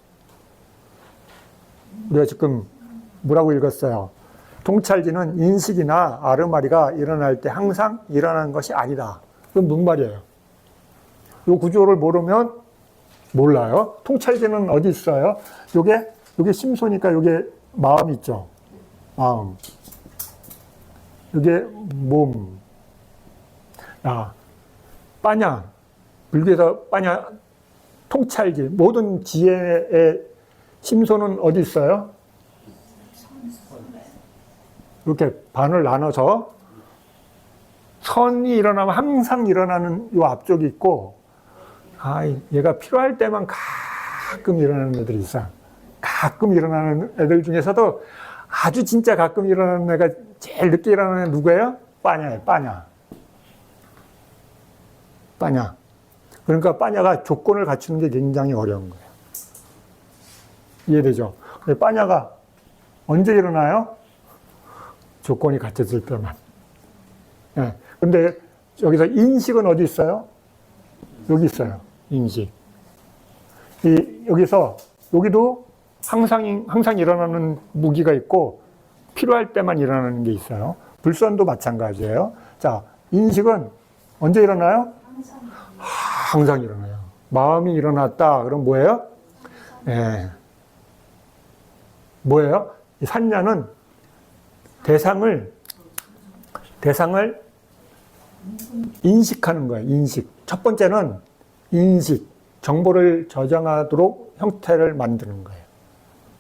우리가 지금 뭐라고 읽었어요? 통찰지는 인식이나 아르마리가 일어날 때 항상 일어나는 것이 아니다. 그건 무슨 말이에요? 이 구조를 모르면 몰라요. 통찰지는 어디 있어요? 요게 심소니까 요게 마음 있죠. 마음. 요게 몸. 빠냐. 불교에서 빠냐. 통찰지. 모든 지혜의 심소는 어디 있어요? 이렇게 반을 나눠서 선이 일어나면 항상 일어나는 요 앞쪽이 있고, 얘가 필요할 때만 가끔 일어나는 애들이 있어요. 가끔 일어나는 애들 중에서도 아주 진짜 가끔 일어나는 애가 제일 늦게 일어나는 애 누구예요? 빠냐예요, 빠냐. 빠냐. 그러니까 빠냐가 조건을 갖추는 게 굉장히 어려운 거예요. 이해되죠? 근데 빠냐가 언제 일어나요? 조건이 갖춰질 때만. 네. 근데 여기서 인식은 어디 있어요? 여기 있어요. 인식. 여기도 항상 일어나는 무기가 있고 필요할 때만 일어나는 게 있어요. 불선도 마찬가지예요. 자, 인식은 언제 일어나요? 항상 일어나요. 마음이 일어났다. 그럼 뭐예요? 네. 뭐예요? 이 산냐는 대상을 인식하는 거예요. 인식. 첫 번째는 인식. 정보를 저장하도록 형태를 만드는 거예요.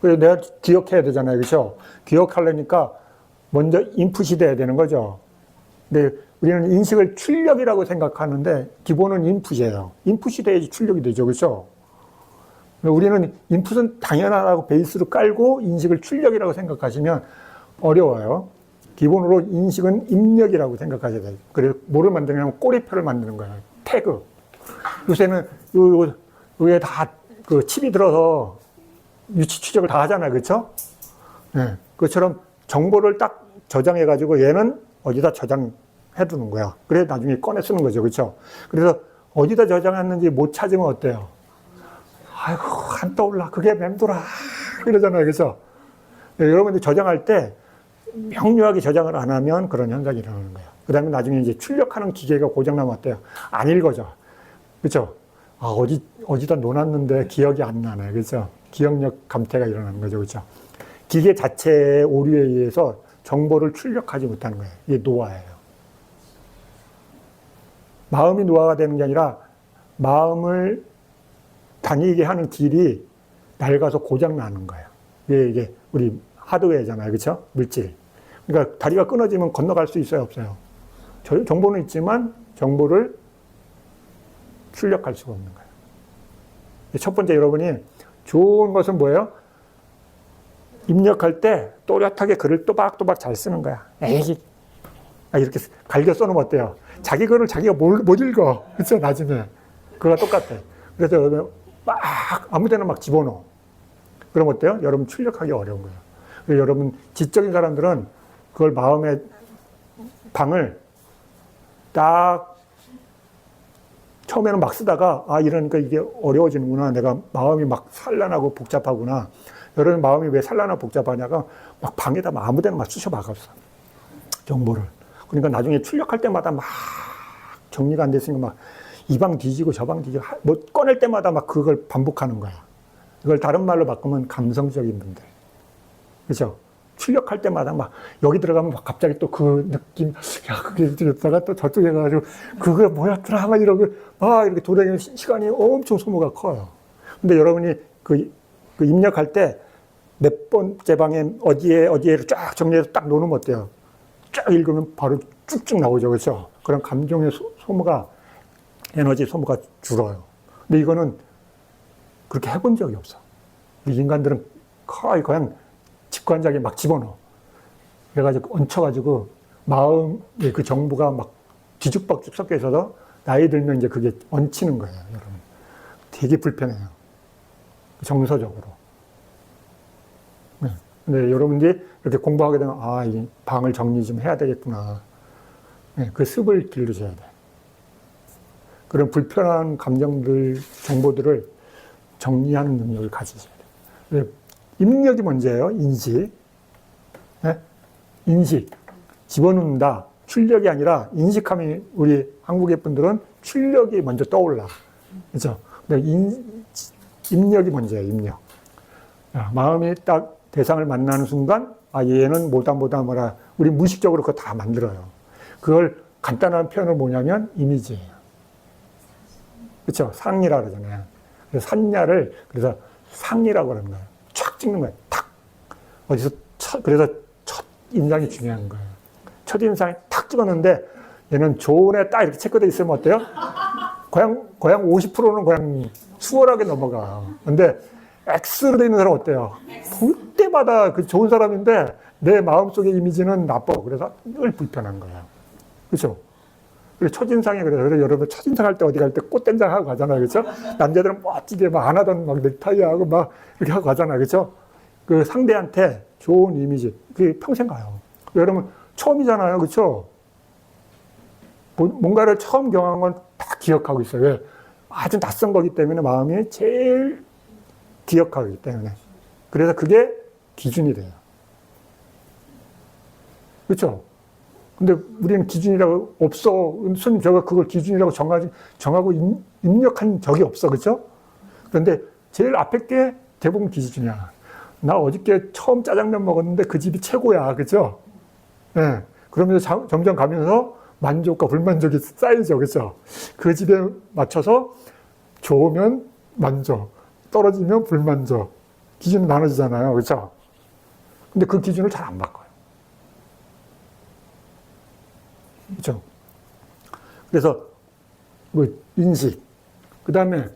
그래서 내가 기억해야 되잖아요. 그렇죠? 기억하려니까 먼저 인풋이 돼야 되는 거죠. 근데 우리는 인식을 출력이라고 생각하는데 기본은 인풋이에요. 인풋이 돼야지 출력이 되죠. 그렇죠? 우리는 인풋은 당연하다고 베이스로 깔고 인식을 출력이라고 생각하시면 어려워요. 기본으로 인식은 입력이라고 생각하셔야 돼요. 그래서 뭐를 만드냐면 꼬리표를 만드는 거예요. 태그. 요새는 여기에 다 그 칩이 들어서 위치 추적을 다 하잖아요. 그렇죠? 네. 그것처럼 정보를 딱 저장해가지고 얘는 어디다 저장해 두는 거야. 그래 나중에 꺼내 쓰는 거죠. 그렇죠? 그래서 어디다 저장했는지 못 찾으면 어때요? 아이고, 안 떠올라. 그게 맴돌아. 이러잖아요. 그렇죠? 네, 여러분들 저장할 때 명료하게 저장을 안 하면 그런 현상이 일어나는 거예요. 그 다음에 나중에 이제 출력하는 기계가 고장나면 어때요? 안 읽어져. 그렇죠? 아, 어디다 놓았는데 기억이 안 나네. 그렇죠? 기억력 감퇴가 일어나는 거죠. 그렇죠? 기계 자체의 오류에 의해서 정보를 출력하지 못하는 거예요. 이게 노화예요. 마음이 노화가 되는 게 아니라 마음을 다니게 하는 길이 낡아서 고장 나는 거예요. 이게 우리 하드웨어잖아요. 그렇죠? 물질. 그러니까 다리가 끊어지면 건너갈 수 있어요, 없어요? 정보는 있지만 정보를 출력할 수가 없는 거예요. 첫 번째 여러분이 좋은 것은 뭐예요? 입력할 때 또렷하게 글을 또박또박 잘 쓰는 거야. 에이, 이렇게 갈겨 써놓으면 어때요? 자기 글을 자기가 못 읽어. 그렇죠? 나중에. 그거가 똑같아. 그래서 여러분 막 아무 데나 막 집어넣어. 그럼 어때요? 여러분 출력하기 어려운 거예요. 그래서 여러분 지적인 사람들은 그걸 마음의 방을 딱 처음에는 막 쓰다가 이러니까 이게 어려워지는구나. 내가 마음이 막 산란하고 복잡하구나. 여러분 마음이 왜 산란하고 복잡하냐가 막 방에다 아무 데나 막 쑤셔 박았어. 정보를. 그러니까 나중에 출력할 때마다 막 정리가 안 됐으니까 막 이 방 뒤지고 저 방 뒤지고 뭐 꺼낼 때마다 막 그걸 반복하는 거야. 이걸 다른 말로 바꾸면 감성적인 분들. 그렇죠? 출력할 때마다 막 여기 들어가면 막 갑자기 또 그 느낌, 야, 그게 이랬다가 또 저쪽에 가가지고 그게 뭐였더라 막 이러고 이렇게 돌아다니는 시간이 엄청 소모가 커요. 근데 여러분이 그 입력할 때 몇 번째 방에 어디에 쫙 정리해서 딱 놓으면 어때요? 쫙 읽으면 바로 쭉쭉 나오죠. 그렇죠? 그런 감정의 소모가, 에너지 소모가 줄어요. 근데 이거는 그렇게 해본 적이 없어. 인간들은 거의 그냥 직관적에 막 집어넣어. 그래가지고 얹혀가지고 마음의 그 정보가 막 뒤죽박죽 섞여 있어서 나이 들면 이제 그게 얹히는 거예요, 여러분. 되게 불편해요. 정서적으로. 네. 근데 여러분들이 이렇게 공부하게 되면, 이 방을 정리 좀 해야 되겠구나. 네. 그 습을 기르셔야 돼. 그런 불편한 감정들, 정보들을 정리하는 능력을 가지셔야 돼요. 입력이 문제예요. 인식. 네? 인식. 집어넣는다. 출력이 아니라 인식하면 우리 한국의 분들은 출력이 먼저 떠올라. 그렇죠? 근데 입력이 문제예요. 입력. 마음이 딱 대상을 만나는 순간 얘는 뭐다 우리 무의식적으로 그거 다 만들어요. 그걸 간단한 표현을 뭐냐면 이미지예요. 그렇죠? 상이라 그러잖아요. 그래서 산야를 그래서 상이라고 그러는 거예요. 촥 찍는 거예요. 탁. 어디서 그래서 첫 인상이 중요한 거예요. 첫 인상에 탁 찍었는데 얘는 좋은 애 딱 이렇게 체크되어 있으면 어때요? 그냥 50%는 그냥 수월하게 넘어가. 근데 X로 되어 있는 사람 어때요? 볼 때마다 그 좋은 사람인데 내 마음속의 이미지는 나빠. 그래서 늘 불편한 거예요. 그렇죠? 그리고 첫인상이 그래서 여러분 첫인상 할 때 어디 갈 때 꽃된장 하고 가잖아요. 그렇죠? 남자들은 멋지게 막 안 하던 막 넥타이 하고 막 이렇게 하고 가잖아요. 그렇죠? 그 상대한테 좋은 이미지. 그게 평생 가요. 여러분 처음이잖아요. 그렇죠? 뭔가를 처음 경험한 건 다 기억하고 있어요. 왜? 아주 낯선 거기 때문에 마음이 제일 기억하기 때문에. 그래서 그게 기준이 돼요. 그렇죠? 근데 우리는 기준이라고 없어. 스님 제가 그걸 기준이라고 정하고 입력한 적이 없어. 그렇죠? 그런데 제일 앞에 게 대부분 기준이야. 나 어저께 처음 짜장면 먹었는데 그 집이 최고야. 그렇죠? 네. 그러면서 점점 가면서 만족과 불만족이 쌓이죠. 그렇죠? 그 집에 맞춰서 좋으면 만족, 떨어지면 불만족. 기준이 나눠지잖아요. 그렇죠? 근데 그 기준을 잘 안 바꿔요. 그렇죠? 그래서 뭐 인식, 그 다음에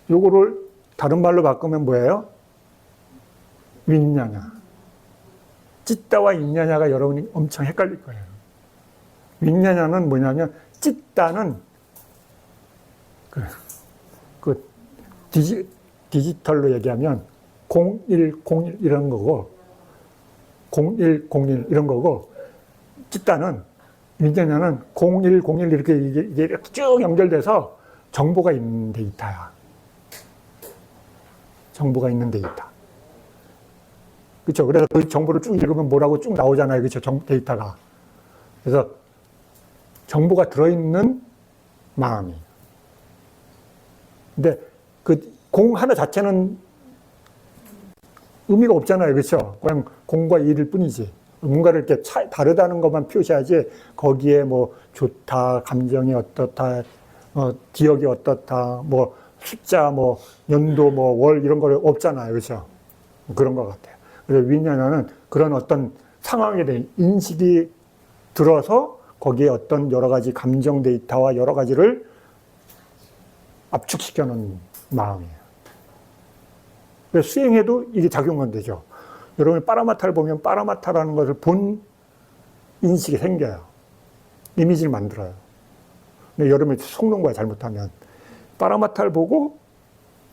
요거를 다른 말로 바꾸면 뭐예요? 윈냐냐. 찢다와 윈냐냐가 여러분이 엄청 헷갈릴 거예요. 윈냐냐는 뭐냐면 찢다는 그 디지털로 얘기하면 0101 이런 거고 0101 이런 거고 찢다는 윈냐냐는 0101 이게 쭉 연결돼서 정보가 있는 데이터야. 정보가 있는 데이터. 그렇죠? 그래서 그 정보를 쭉 읽으면 뭐라고 쭉 나오잖아요. 그렇죠? 데이터가. 그래서 정보가 들어있는 마음이. 근데 그 공 하나 자체는 의미가 없잖아요. 그렇죠? 그냥 공과 일일 뿐이지. 뭔가를 이렇게 다르다는 것만 표시하지 거기에 뭐 좋다, 감정이 어떻다, 기억이 어떻다, 뭐 숫자, 뭐 연도, 뭐 월 이런 거 없잖아요. 그렇죠? 그런 것 같아요. 그래서 윈냐냐는 그런 어떤 상황에 대한 인식이 들어서 거기에 어떤 여러 가지 감정 데이터와 여러 가지를 압축시켜 놓은 마음이에요. 그래서 수행해도 이게 작용은 되죠. 여러분이 빠라마타를 보면 빠라마타라는 것을 본 인식이 생겨요. 이미지를 만들어요. 근데 여러분이 속는 거야, 잘못하면. 빠라마타를 보고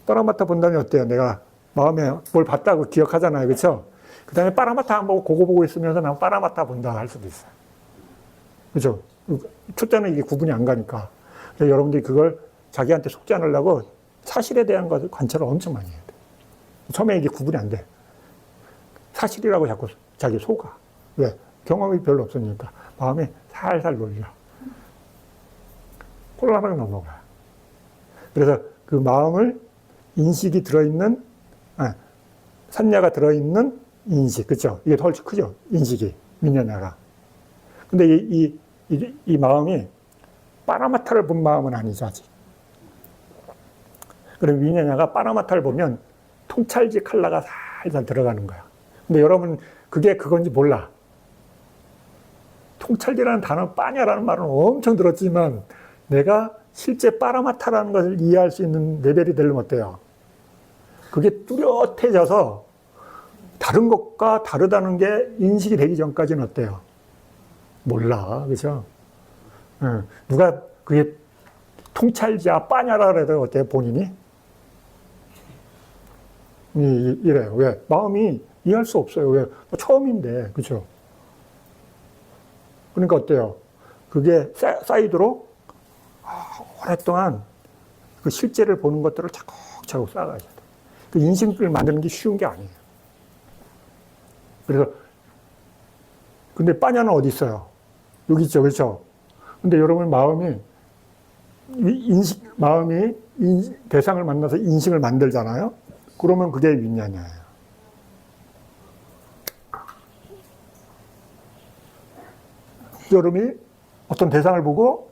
빠라마타 본다면 어때요? 내가 마음에 뭘 봤다고 기억하잖아요. 그렇죠? 그 다음에 빠라마타 안 보고 그거 보고 있으면서 난 빠라마타 본다 할 수도 있어요. 그렇죠? 초짜는 이게 구분이 안 가니까. 그래서 여러분들이 그걸 자기한테 속지 않으려고 사실에 대한 것을 관찰을 엄청 많이 해야 돼. 처음에 이게 구분이 안 돼. 사실이라고 자꾸 자기 속아. 왜? 경험이 별로 없으니까. 마음이 살살 놀려. 콜라랑 넘어가. 그래서 그 마음을 인식이 들어있는, 산냐가 들어있는 인식. 그쵸? 이게 더 훨씬 크죠? 인식이. 윈냐냐가. 근데 이 마음이 빠라마타를 본 마음은 아니죠, 아직. 그럼 윈냐냐가 빠라마타를 보면 통찰지 칼라가 살살 들어가는 거야. 근데 여러분, 그게 그건지 몰라. 통찰지라는 단어, 빠냐라는 말은 엄청 들었지만, 내가 실제 빠라마타라는 것을 이해할 수 있는 레벨이 되려면 어때요? 그게 뚜렷해져서 다른 것과 다르다는 게 인식이 되기 전까지는 어때요? 몰라. 그죠? 누가 그게 통찰지야, 빠냐라 그래도 어때요? 본인이? 이래요. 왜? 마음이 이해할 수 없어요. 왜? 처음인데. 그죠? 그러니까 어때요? 그게 쌓이도록 오랫동안 그 실제를 보는 것들을 차곡차곡 쌓아가야 돼. 그 인식을 만드는 게 쉬운 게 아니에요. 그래서, 근데 빠냐는 어디 있어요? 여기 있죠. 그렇죠? 근데 여러분 마음이, 대상을 만나서 인식을 만들잖아요? 그러면 그게 윈냐냐예요. 여러분이 어떤 대상을 보고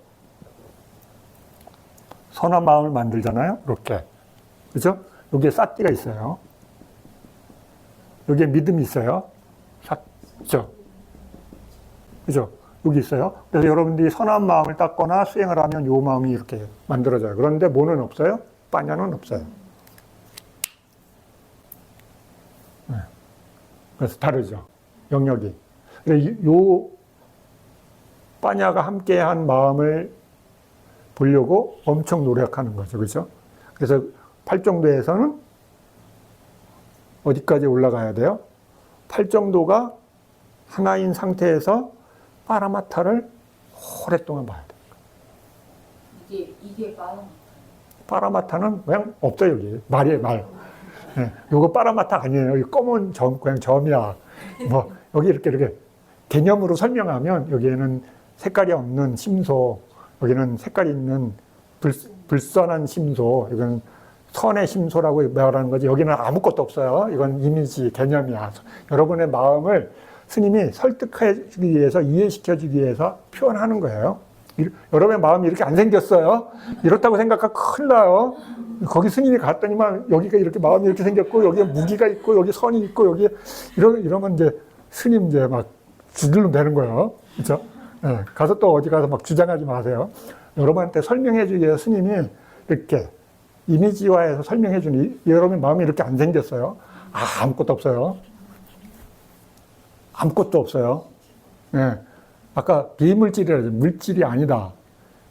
선한 마음을 만들잖아요. 이렇게. 그죠? 여기에 사띠가 있어요. 여기에 믿음이 있어요. 그죠? 그죠? 여기 있어요. 그래서 여러분들이 선한 마음을 닦거나 수행을 하면 이 마음이 이렇게 만들어져요. 그런데 뭐는 없어요? 빠냐는 없어요. 네. 그래서 다르죠. 영역이. 요 빠냐가 함께한 마음을 보려고 엄청 노력하는 거죠. 그렇죠? 그래서 팔정도에서는 어디까지 올라가야 돼요? 팔정도가 하나인 상태에서 빠라마타를 오랫동안 봐야 돼요. 이게 빠라마타. 빠라마타는 그냥 없어요, 여기. 말이에요, 말. 네, 요거 빠라마타 아니에요. 여기 검은 점, 그냥 점이야. 뭐, 여기 이렇게 개념으로 설명하면 여기에는 색깔이 없는 심소, 여기는 색깔이 있는 불선한 심소, 이건 선의 심소라고 말하는 거지. 여기는 아무것도 없어요. 이건 이미지, 개념이야. 여러분의 마음을 스님이 설득해주기 위해서, 이해시켜주기 위해서 표현하는 거예요. 여러분의 마음이 이렇게 안 생겼어요. 이렇다고 생각하면 큰일 나요. 거기 스님이 갔더니만 여기가 이렇게 마음이 이렇게 생겼고 여기에 무기가 있고 여기 선이 있고 여기 이러면 이제 스님 이제 막 주들면 되는 거예요. 그렇죠? 네, 가서 또 어디 가서 막 주장하지 마세요. 여러분한테 설명해 주기 위해서 스님이 이렇게 이미지화해서 설명해 주니 여러분 마음이 이렇게 안 생겼어요. 아무것도 없어요. 아무것도 없어요. 네. 아까 비물질이라죠. 물질이 아니다.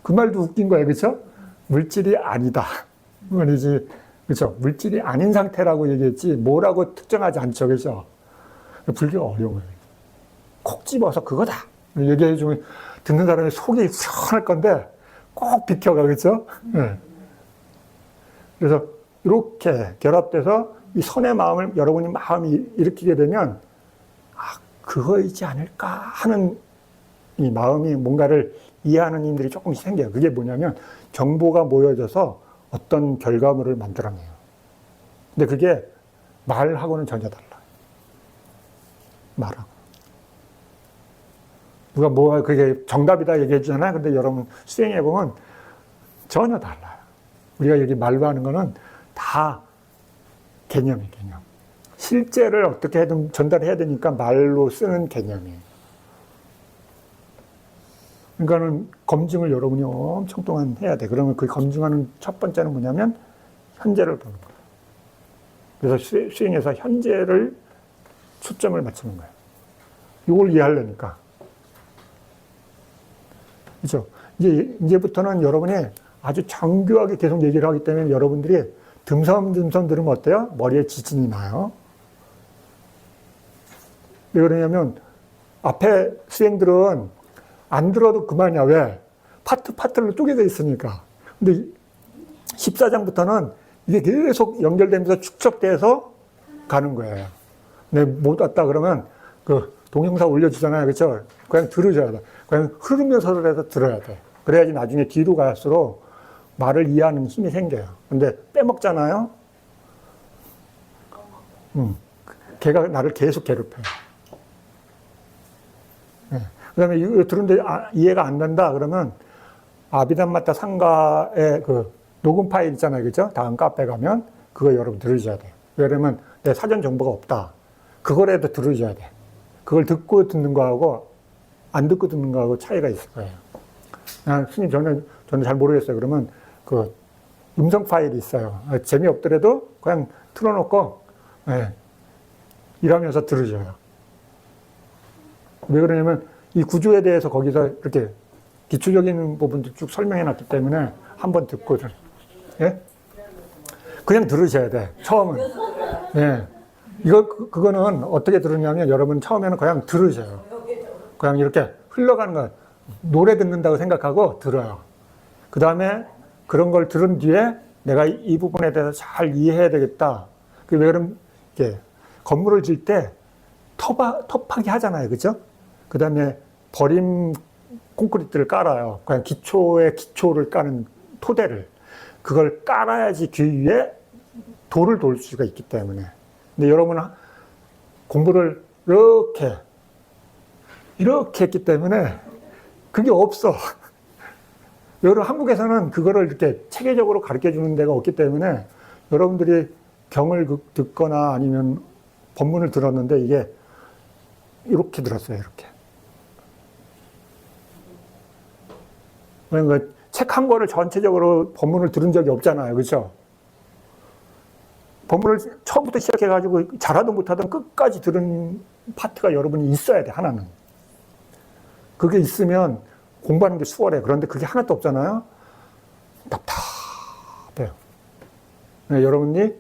그 말도 웃긴 거예요. 그렇죠? 물질이 아니다. 그 말이지. 그렇죠? 물질이 아닌 상태라고 얘기했지 뭐라고 특정하지 않죠. 그렇죠? 불교가 어려운 거예요. 콕 집어서 그거다. 얘기해 주면 듣는 사람이 속이 시원할 건데 꼭 비켜가. 그렇죠? 네. 그래서 이렇게 결합돼서 이 선의 마음을 여러분이 마음이 일으키게 되면 그거이지 않을까 하는 이 마음이 뭔가를 이해하는 힘들이 조금씩 생겨요. 그게 뭐냐면 정보가 모여져서 어떤 결과물을 만들어내요. 근데 그게 말하고는 전혀 달라요. 말하고. 누가 뭐 그게 정답이다 얘기해 주잖아요. 근데 여러분 수행해 보면 전혀 달라요. 우리가 여기 말로 하는 거는 다 개념이에요, 개념. 실제를 어떻게든 전달해야 되니까 말로 쓰는 개념이에요. 그러니까는 검증을 여러분이 엄청 동안 해야 돼. 그러면 그 검증하는 첫 번째는 뭐냐면 현재를 보는 거예요. 그래서 수행에서 현재를 초점을 맞추는 거예요. 이걸 이해하려니까. 그렇죠? 이제부터는 여러분이 아주 정교하게 계속 얘기를 하기 때문에 여러분들이 듬성듬성 들으면 어때요? 머리에 지진이 나요. 왜 그러냐면 앞에 수행들은 안 들어도 그만이야. 왜? 파트로 쪼개져 있으니까. 근데 14장부터는 이게 계속 연결되면서 축적돼서 가는 거예요. 근데 못 왔다 그러면 그 동영상 올려주잖아요. 그렇죠? 그냥 들으셔야 돼. 그냥 흐르면서 해서 들어야 돼. 그래야지 나중에 뒤로 갈수록 말을 이해하는 힘이 생겨요. 근데 빼먹잖아요? 걔가 나를 계속 괴롭혀요. 네. 그 다음에 이거 들은데 이해가 안 된다 그러면 아비담마타 상가의 그 녹음 파일 있잖아요. 그죠? 다음 카페 가면 그거 여러분 들으셔야 돼요. 왜냐면 내 사전 정보가 없다. 그거라도 들으셔야 돼. 그걸 듣고 듣는 거하고 안 듣고 듣는 거하고 차이가 있을 거예요. 스님 저는 잘 모르겠어요. 그러면 그 음성 파일이 있어요. 재미없더라도 그냥 틀어놓고 일하면서 들으셔요. 왜 그러냐면 이 구조에 대해서 거기서 이렇게 기초적인 부분도 쭉 설명해 놨기 때문에 한번 듣고 그냥 들으셔야 돼. 처음은. 그거는 어떻게 들으냐면 여러분 처음에는 그냥 들으셔요. 그냥 이렇게 흘러가는 거 노래 듣는다고 생각하고 들어요. 그 다음에 그런 걸 들은 뒤에 내가 이 부분에 대해서 잘 이해해야 되겠다. 왜 그러면 이렇게 건물을 질 때 터파기 하잖아요. 그죠? 그 다음에 버림 콘크리트를 깔아요. 그냥 기초를 까는 토대를. 그걸 깔아야지 그 위에 돌을 돌 수가 있기 때문에. 근데 여러분은 공부를 이렇게 했기 때문에 그게 없어. 여러분 한국에서는 그거를 이렇게 체계적으로 가르쳐 주는 데가 없기 때문에 여러분들이 경을 듣거나 아니면 법문을 들었는데 이게 이렇게 들었어요. 이렇게. 그러니까 책 한 권을 전체적으로 법문을 들은 적이 없잖아요. 그렇죠? 법문을 처음부터 시작해가지고 잘하든 못하든 끝까지 들은 파트가 여러분이 있어야 돼. 하나는. 그게 있으면 공부하는 게 수월해. 그런데 그게 하나도 없잖아요. 답답해요. 네, 여러분이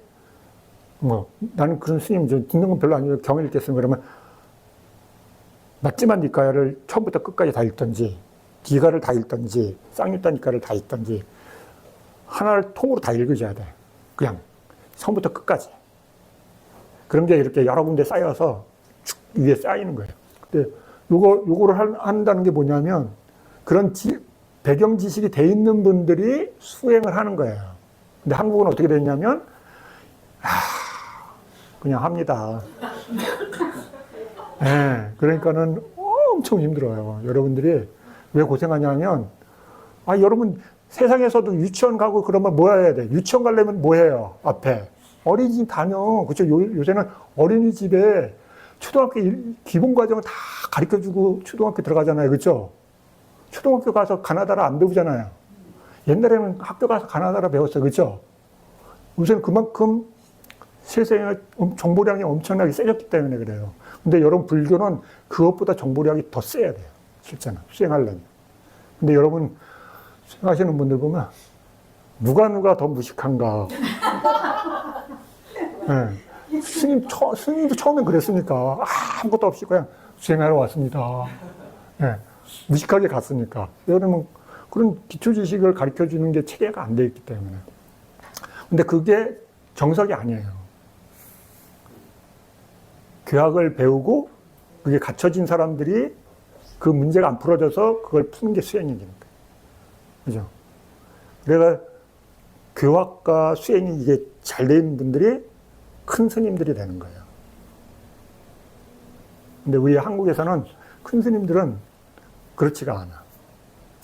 나는 그런 스님 듣는 건 별로 아니고 경을 읽겠으면 그러면 맞지만 니까야를 처음부터 끝까지 다 읽든지 기가를 다 읽든지 쌍유타 니까를 다 읽든지 하나를 통으로 다 읽으셔야 돼. 그냥 처음부터 끝까지. 그런 게 이렇게 여러 군데 쌓여서 쭉 위에 쌓이는 거예요. 근데 요거를 한다는 게 뭐냐면 그런 배경 지식이 돼 있는 분들이 수행을 하는 거예요. 근데 한국은 어떻게 됐냐면 그냥 합니다. 그러니까는 엄청 힘들어요. 여러분들이 왜 고생하냐면 여러분 세상에서도 유치원 가고 그러면 뭐 해야 돼? 유치원 가려면 뭐 해요? 앞에. 어린이집 다녀. 그죠? 요새는 어린이집에 초등학교 기본 과정을 다 가르쳐 주고 초등학교 들어가잖아요. 그죠? 초등학교 가서 가나다라 안 배우잖아요. 옛날에는 학교 가서 가나다라 배웠어요. 그죠? 요새는 그만큼 세상에 정보량이 엄청나게 세졌기 때문에 그래요. 근데 여러분, 불교는 그것보다 정보량이 더 세야 돼요. 실제는. 수행하려면. 근데 여러분, 수행하시는 분들 보면, 누가 더 무식한가. 네. 스님도 처음엔 그랬으니까. 아무것도 없이 그냥 수행하러 왔습니다. 네. 무식하게 갔으니까. 여러분, 그런 기초 지식을 가르쳐 주는 게 체계가 안 돼 있기 때문에. 근데 그게 정석이 아니에요. 교학을 배우고 그게 갖춰진 사람들이 그 문제가 안 풀어져서 그걸 푸는 게 수행이니까. 그죠? 그래가 교학과 수행이 이게 잘 되는 분들이 큰 스님들이 되는 거예요. 근데 우리 한국에서는 큰 스님들은 그렇지가 않아.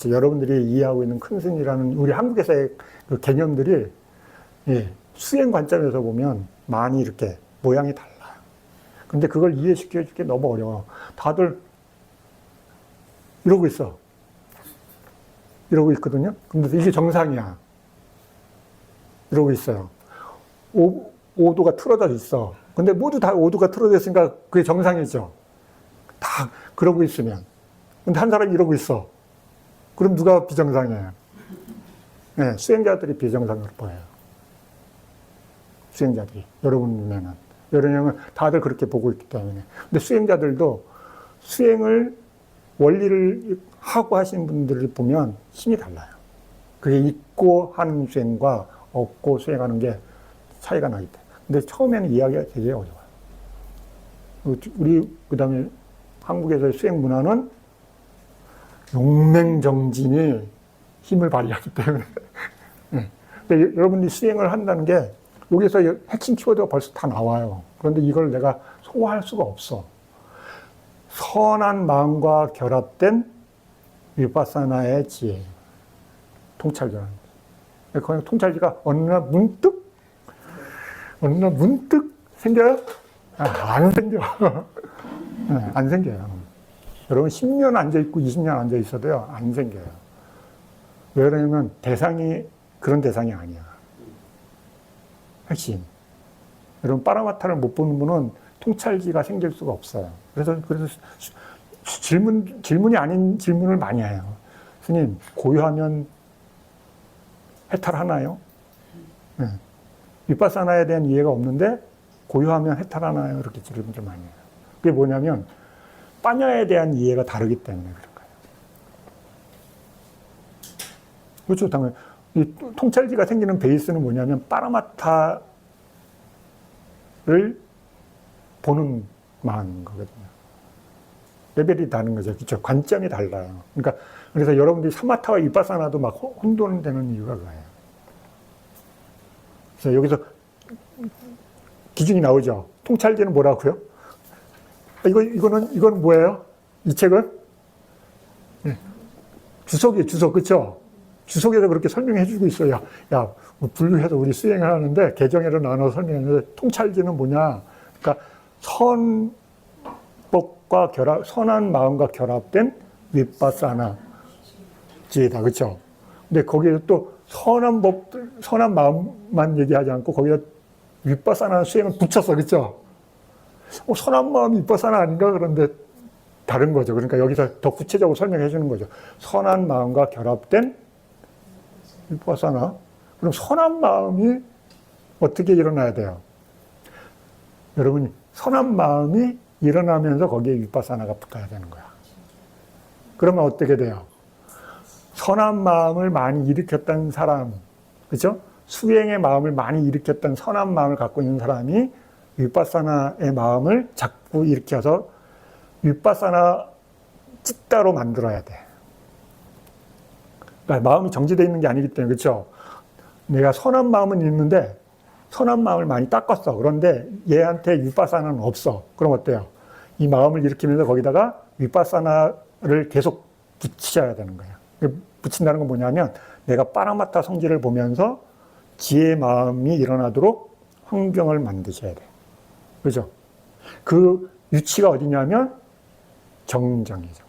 여러분들이 이해하고 있는 큰 스님이라는 우리 한국에서의 그 개념들이 수행 관점에서 보면 많이 이렇게 모양이 달라요. 근데 그걸 이해시켜 주기 너무 어려워. 다들 이러고 있어. 이러고 있거든요. 근데 이게 정상이야. 이러고 있어요. 오도가 틀어져 있어. 근데 모두 다 오도가 틀어져 있으니까 그게 정상이죠. 다 그러고 있으면. 근데 한 사람이 이러고 있어. 그럼 누가 비정상이에요? 네, 수행자들이 비정상으로 보여요. 수행자들이. 여러분 눈에는. 여러분은 다들 그렇게 보고 있기 때문에. 근데 수행자들도 수행을 원리를 하고 하시는 분들을 보면 힘이 달라요. 그게 있고 하는 수행과 없고 수행하는 게 차이가 나기 때문에. 근데 처음에는 이해하기가 되게 어려워요. 우리 그다음에 한국에서의 수행 문화는 용맹정진이 힘을 발휘하기 때문에. 근데 여러분이 수행을 한다는 게 여기서 핵심 키워드가 벌써 다 나와요. 그런데 이걸 내가 소화할 수가 없어. 선한 마음과 결합된 위파사나의 지혜. 통찰지라는 거예요. 그냥 통찰지가 어느 날 문득 생겨요? 안 생겨. 안 생겨요. 여러분 10년 앉아있고 20년 앉아있어도요, 안 생겨요. 왜 그러냐면 대상이 그런 대상이 아니야. 핵심. 여러분, 빠라마타를 못 보는 분은 통찰지가 생길 수가 없어요. 그래서 질문이 아닌 질문을 많이 해요. 스님, 고요하면 해탈하나요? 네. 위파사나에 대한 이해가 없는데, 고요하면 해탈하나요? 이렇게 질문을 많이 해요. 그게 뭐냐면, 빠냐에 대한 이해가 다르기 때문에 그런 거예요. 그렇죠. 당연히. 이 통찰지가 생기는 베이스는 뭐냐면 빠라마타를 보는 마음인 거거든요. 레벨이 다른 거죠. 그렇죠. 관점이 달라요. 그러니까 그래서 여러분들이 사마타와 위파사나도 막 혼돈되는 이유가 그거예요. 그래서 여기서 기준이 나오죠. 통찰지는 뭐라고요? 이거는 뭐예요? 이 책은? 네. 주석이에요. 주석. 그렇죠? 주석에서 그렇게 설명해 주고 있어요. 야, 분류해서 우리 수행을 하는데 개정회로 나눠 설명했는데 통찰지는 뭐냐? 그러니까 선법과 선한 마음과 결합된 위파사나 지혜다. 그렇죠? 근데 거기에 또 선한 법들, 선한 마음만 얘기하지 않고 거기다 위파사나 수행을 붙였어. 그렇죠? 선한 마음이 위파사나 아닌가? 그런데 다른 거죠. 그러니까 여기서 더 구체적으로 설명해 주는 거죠. 선한 마음과 결합된 위파사나. 그럼 선한 마음이 어떻게 일어나야 돼요? 여러분이 선한 마음이 일어나면서 거기에 위파사나가 붙어야 되는 거야. 그러면 어떻게 돼요? 선한 마음을 많이 일으켰던 사람, 그렇죠? 수행의 마음을 많이 일으켰던 선한 마음을 갖고 있는 사람이 위파사나의 마음을 자꾸 일으켜서 위파사나 찌따로 만들어야 돼. 그러니까 마음이 정지되어 있는 게 아니기 때문에. 그렇죠? 내가 선한 마음은 있는데 선한 마음을 많이 닦았어. 그런데 얘한테 위파사나는 없어. 그럼 어때요? 이 마음을 일으키면서 거기다가 위파사나를 계속 붙여야 되는 거예요. 붙인다는 건 뭐냐면 내가 빠라마타 성질을 보면서 지혜의 마음이 일어나도록 환경을 만드셔야 돼. 그죠? 그 위치가 어디냐면 정정이죠.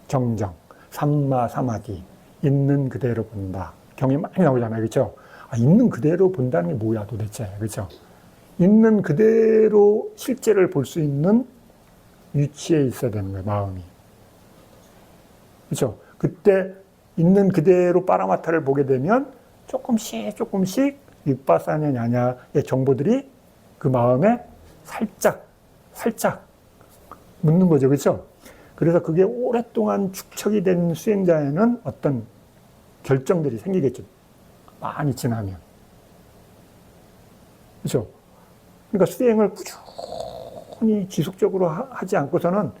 정정. 삼마 사마디. 있는 그대로 본다. 경이 많이 나오잖아요. 그죠? 아, 있는 그대로 본다는 게 뭐야 도대체. 그죠? 있는 그대로 실제를 볼 수 있는 위치에 있어야 되는 거예요. 마음이. 그죠? 그때 있는 그대로 빠라마타를 보게 되면 조금씩 윗바사냐 냐냐의 정보들이 그 마음에 살짝 묻는 거죠. 그렇죠? 그래서 그게 오랫동안 축적이 된 수행자에는 어떤 결정들이 생기겠죠. 많이 지나면. 그렇죠? 그러니까 수행을 꾸준히 지속적으로 하지 않고서는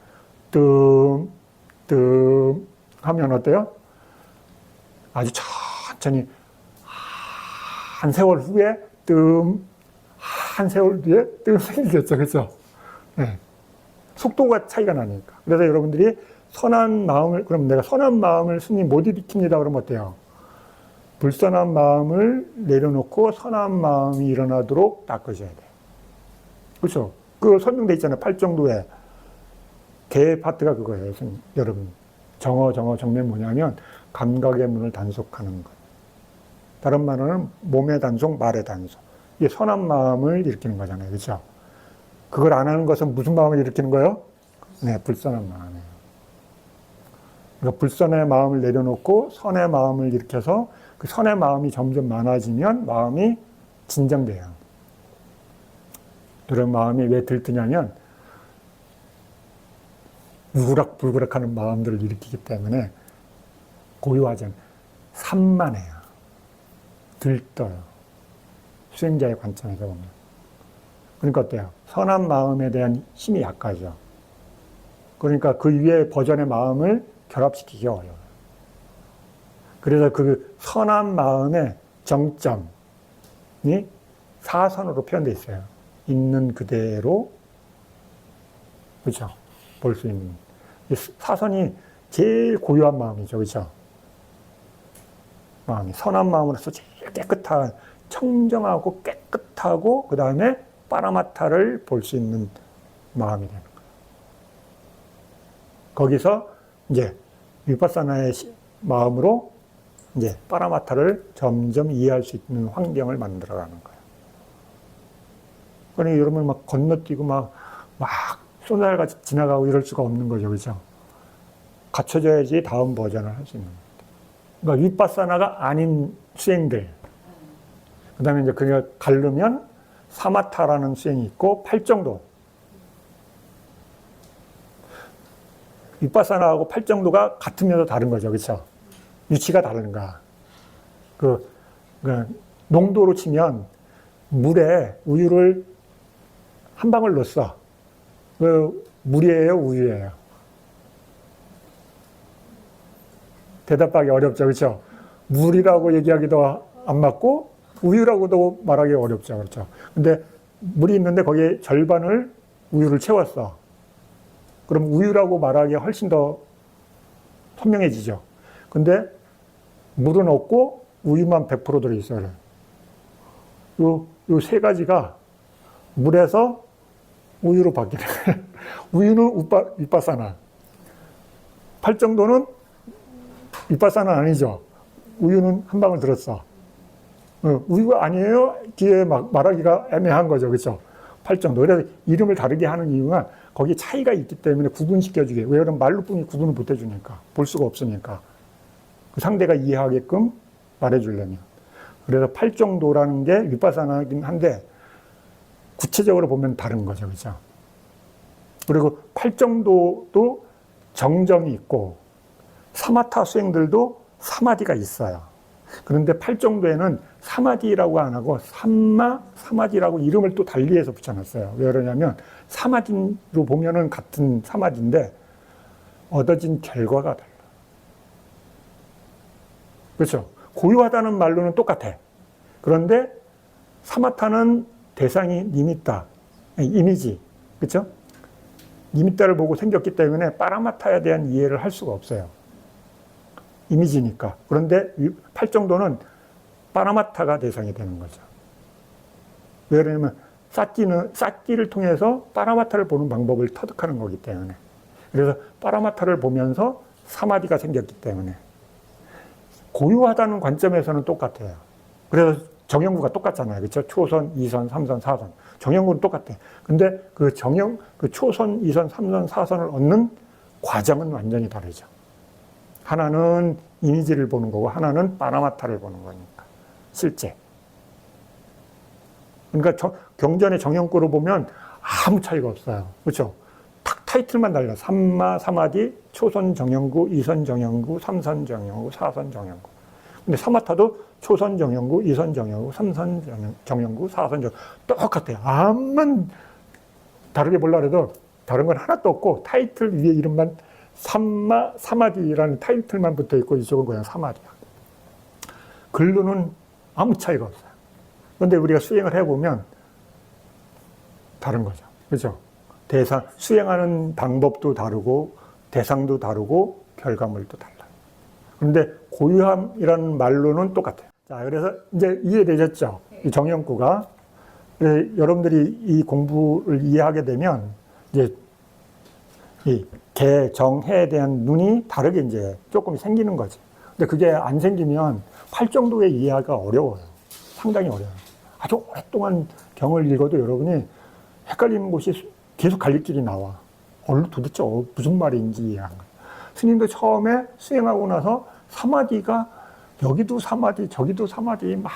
뜸 하면 어때요? 아주 천천히 한 세월 후에 한 세월 뒤에 생기겠죠. 그렇죠? 네. 속도가 차이가 나니까. 그래서 여러분들이 선한 마음을, 그럼 내가 선한 마음을 스님 못 일으킵니다. 그러면 어때요? 불선한 마음을 내려놓고 선한 마음이 일어나도록 닦으셔야 돼요. 그렇죠? 그 설명돼 있잖아요. 팔정도에. 개 파트가 그거예요. 여러분. 정면 뭐냐면 감각의 문을 단속하는 것. 다른 말로는 몸의 단속, 말의 단속. 이게 선한 마음을 일으키는 거잖아요. 그렇죠? 그걸 안 하는 것은 무슨 마음을 일으키는 거예요? 네, 불선한 마음이에요. 그러니까 불선의 마음을 내려놓고 선의 마음을 일으켜서 그 선의 마음이 점점 많아지면 마음이 진정돼요. 이런 마음이 왜 들뜨냐면 우그락불그락하는 마음들을 일으키기 때문에 고요하지 않아요. 산만해요. 들떠요. 수행자의 관점에서 보면. 그러니까 어때요? 선한 마음에 대한 힘이 약하죠. 그러니까 그 위에 버전의 마음을 결합시키기 어려워요. 그래서 그 선한 마음의 정점이 사선으로 표현되어 있어요. 있는 그대로, 그렇죠? 볼 수 있는. 사선이 제일 고요한 마음이죠. 그렇죠? 마음이 선한 마음으로서 제일 깨끗한, 청정하고 깨끗하고 그 다음에 빠라마타를 볼 수 있는 마음이 되는 거예요. 거기서 이제 위파사나의 마음으로 이제 빠라마타를 점점 이해할 수 있는 환경을 만들어가는 거예요. 그러니 여러분 막 건너뛰고 막 쏜살같이 지나가고 이럴 수가 없는 거죠. 그렇죠? 갖춰져야지 다음 버전을 할 수 있는 거예요. 그러니까 위파사나가 아닌 수행들. 그 다음에 이제 그걸 가르면 사마타라는 수행이 있고 팔정도. 위파사나하고 팔정도가 같으면서 다른 거죠. 그렇죠? 위치가 다른가. 그 농도로 치면 물에 우유를 한 방울 넣었어. 물이에요, 우유예요? 대답하기 어렵죠. 그렇죠? 물이라고 얘기하기도 안 맞고 우유라고도 말하기 어렵죠. 그렇죠? 근데 물이 있는데 거기에 절반을 우유를 채웠어. 그럼 우유라고 말하기가 훨씬 더 선명해지죠. 근데 물은 없고 우유만 100% 들어있어요. 요 세 가지가 물에서 우유로 바뀌는 거예요. 우유는 위파사나. 팔정도는 위파사나 아니죠. 우유는 한 방울 들었어. 우유가 아니에요? 뒤에 말하기가 애매한 거죠. 그렇죠? 팔정도. 그래서 이름을 다르게 하는 이유가 거기에 차이가 있기 때문에 구분시켜주게. 왜 그러면 말로뿐이 구분을 못 해주니까. 볼 수가 없으니까. 그 상대가 이해하게끔 말해주려면. 그래서 팔정도라는 게 위파사나이긴 한데 구체적으로 보면 다른 거죠. 그렇죠? 그리고 팔정도도 정정이 있고 사마타 수행들도 사마디가 있어요. 그런데 팔정도에는 사마디라고 안 하고 사마디라고 이름을 또 달리해서 붙여놨어요. 왜 그러냐면 사마디로 보면은 같은 사마디인데 얻어진 결과가 달라. 그렇죠? 고요하다는 말로는 똑같아. 그런데 사마타는 대상이 니미타, 이미지, 그렇죠? 니미타를 보고 생겼기 때문에 빠라마타에 대한 이해를 할 수가 없어요. 이미지니까. 그런데 팔정도는 빠라마타가 대상이 되는 거죠. 왜냐하면 쌓기를 통해서 빠라마타를 보는 방법을 터득하는 거기 때문에. 그래서 빠라마타를 보면서 사마디가 생겼기 때문에. 고유하다는 관점에서는 똑같아요. 그래서 정형구가 똑같잖아요. 그렇죠? 초선, 2선, 3선, 4선. 정형구는 똑같아. 근데 그 초선, 2선, 3선, 4선을 얻는 과정은 완전히 다르죠. 하나는 이미지를 보는 거고 하나는 빠라마타를 보는 거니까. 실제. 그러니까 경전의 정형구를 보면 아무 차이가 없어요. 그렇죠? 탁 타이틀만 달라. 삼마, 사마디, 초선 정형구, 2선 정형구, 3선 정형구, 4선 정형구. 근데 사마타도 초선 정형구, 2선 정형구, 3선 정형구, 4선 정형구. 똑같아요. 암만 다르게 보려고 해도 다른 건 하나도 없고 타이틀 위에 이름만 삼마, 사마디라는 타이틀만 붙어 있고 이쪽은 그냥 사마디야. 글로는 아무 차이가 없어요. 그런데 우리가 수행을 해보면 다른 거죠. 그렇죠? 수행하는 방법도 다르고 대상도 다르고 결과물도 달라요. 그런데 고유함이라는 말로는 똑같아요. 자, 그래서 이제 이해되셨죠? 이 정형구가. 여러분들이 이 공부를 이해하게 되면 이제 이 개, 정, 해에 대한 눈이 다르게 이제 조금 생기는 거지. 근데 그게 안 생기면 팔정도의 이해가 어려워요. 상당히 어려워요. 아주 오랫동안 경을 읽어도 여러분이 헷갈리는 곳이 계속 갈릴 길이 나와. 도대체 무슨 말인지 이해하는 거예요. 스님도 처음에 수행하고 나서 사마디가 여기도 사마디, 저기도 사마디 막,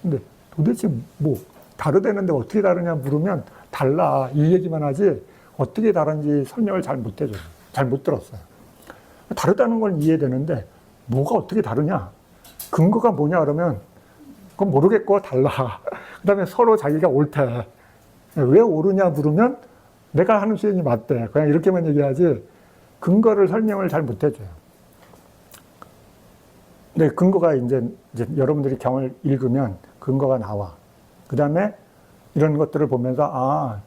근데 도대체 뭐 다르다는데 어떻게 다르냐 물으면 달라. 이 얘기만 하지 어떻게 다른지 설명을 잘 못 해줘요. 잘 못 들었어요. 다르다는 건 이해되는데 뭐가 어떻게 다르냐? 근거가 뭐냐 그러면 그건 모르겠고 달라. 그 다음에 서로 자기가 옳대. 왜 옳으냐 물으면 내가 하는 수행이 맞대. 그냥 이렇게만 얘기하지 근거를 설명을 잘 못 해줘요. 근데 근거가 이제 여러분들이 경을 읽으면 근거가 나와. 그 다음에 이런 것들을 보면서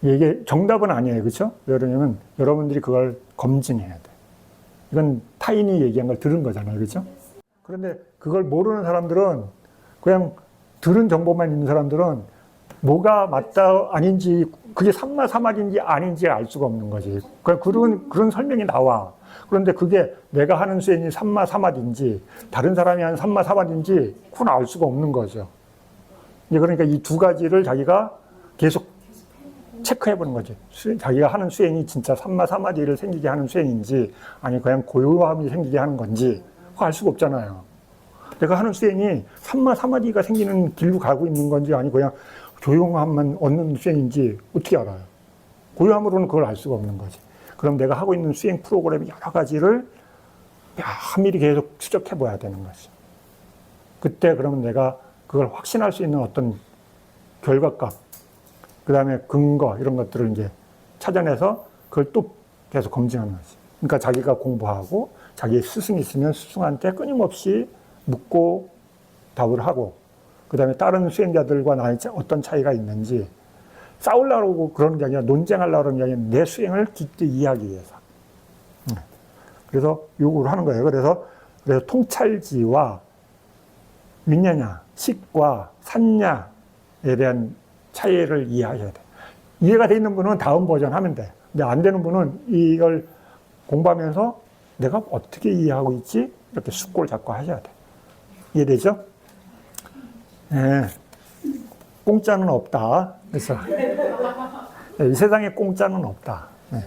이게 정답은 아니에요. 그렇죠? 왜냐면 여러분들이 그걸 검증해야 돼. 이건 타인이 얘기한 걸 들은 거잖아요. 그렇죠? 그런데 그걸 모르는 사람들은 그냥 들은 정보만 있는 사람들은 뭐가 맞다 아닌지 그게 삼마 사마디인지 아닌지 알 수가 없는 거지. 그런 설명이 나와. 그런데 그게 내가 하는 수행이 삼마 사마디인지 다른 사람이 하는 삼마 사마디인지 그건 알 수가 없는 거죠. 그러니까 이 두 가지를 자기가 계속 체크해보는 거지. 자기가 하는 수행이 진짜 삼마 사마디를 생기게 하는 수행인지 아니 그냥 고요함이 생기게 하는 건지 그거 알 수가 없잖아요. 내가 하는 수행이 삼마 사마디가 생기는 길로 가고 있는 건지 아니 그냥 조용함만 얻는 수행인지 어떻게 알아요? 고요함으로는 그걸 알 수가 없는 거지. 그럼 내가 하고 있는 수행 프로그램 여러 가지를 면밀히 계속 추적해 봐야 되는 거지. 그때 그러면 내가 그걸 확신할 수 있는 어떤 결과값, 그 다음에 근거 이런 것들을 이제 찾아내서 그걸 또 계속 검증하는 거지. 그러니까 자기가 공부하고 자기 스승이 있으면 스승한테 끊임없이 묻고 답을 하고 그 다음에 다른 수행자들과 나의 어떤 차이가 있는지 싸우려고 그러는 게 아니라 논쟁하려고 그러는 게 아니라 내 수행을 깊게 이해하기 위해서. 그래서 요구를 하는 거예요. 그래서 통찰지와 민냐냐, 식과 산냐에 대한 차이를 이해하셔야 돼. 이해가 돼 있는 분은 다음 버전 하면 돼. 근데 안 되는 분은 이걸 공부하면서 내가 어떻게 이해하고 있지? 이렇게 숙고를 잡고 하셔야 돼. 이해되죠? 네. 공짜는 없다. 그래서 이 세상에 공짜는 없다. 네.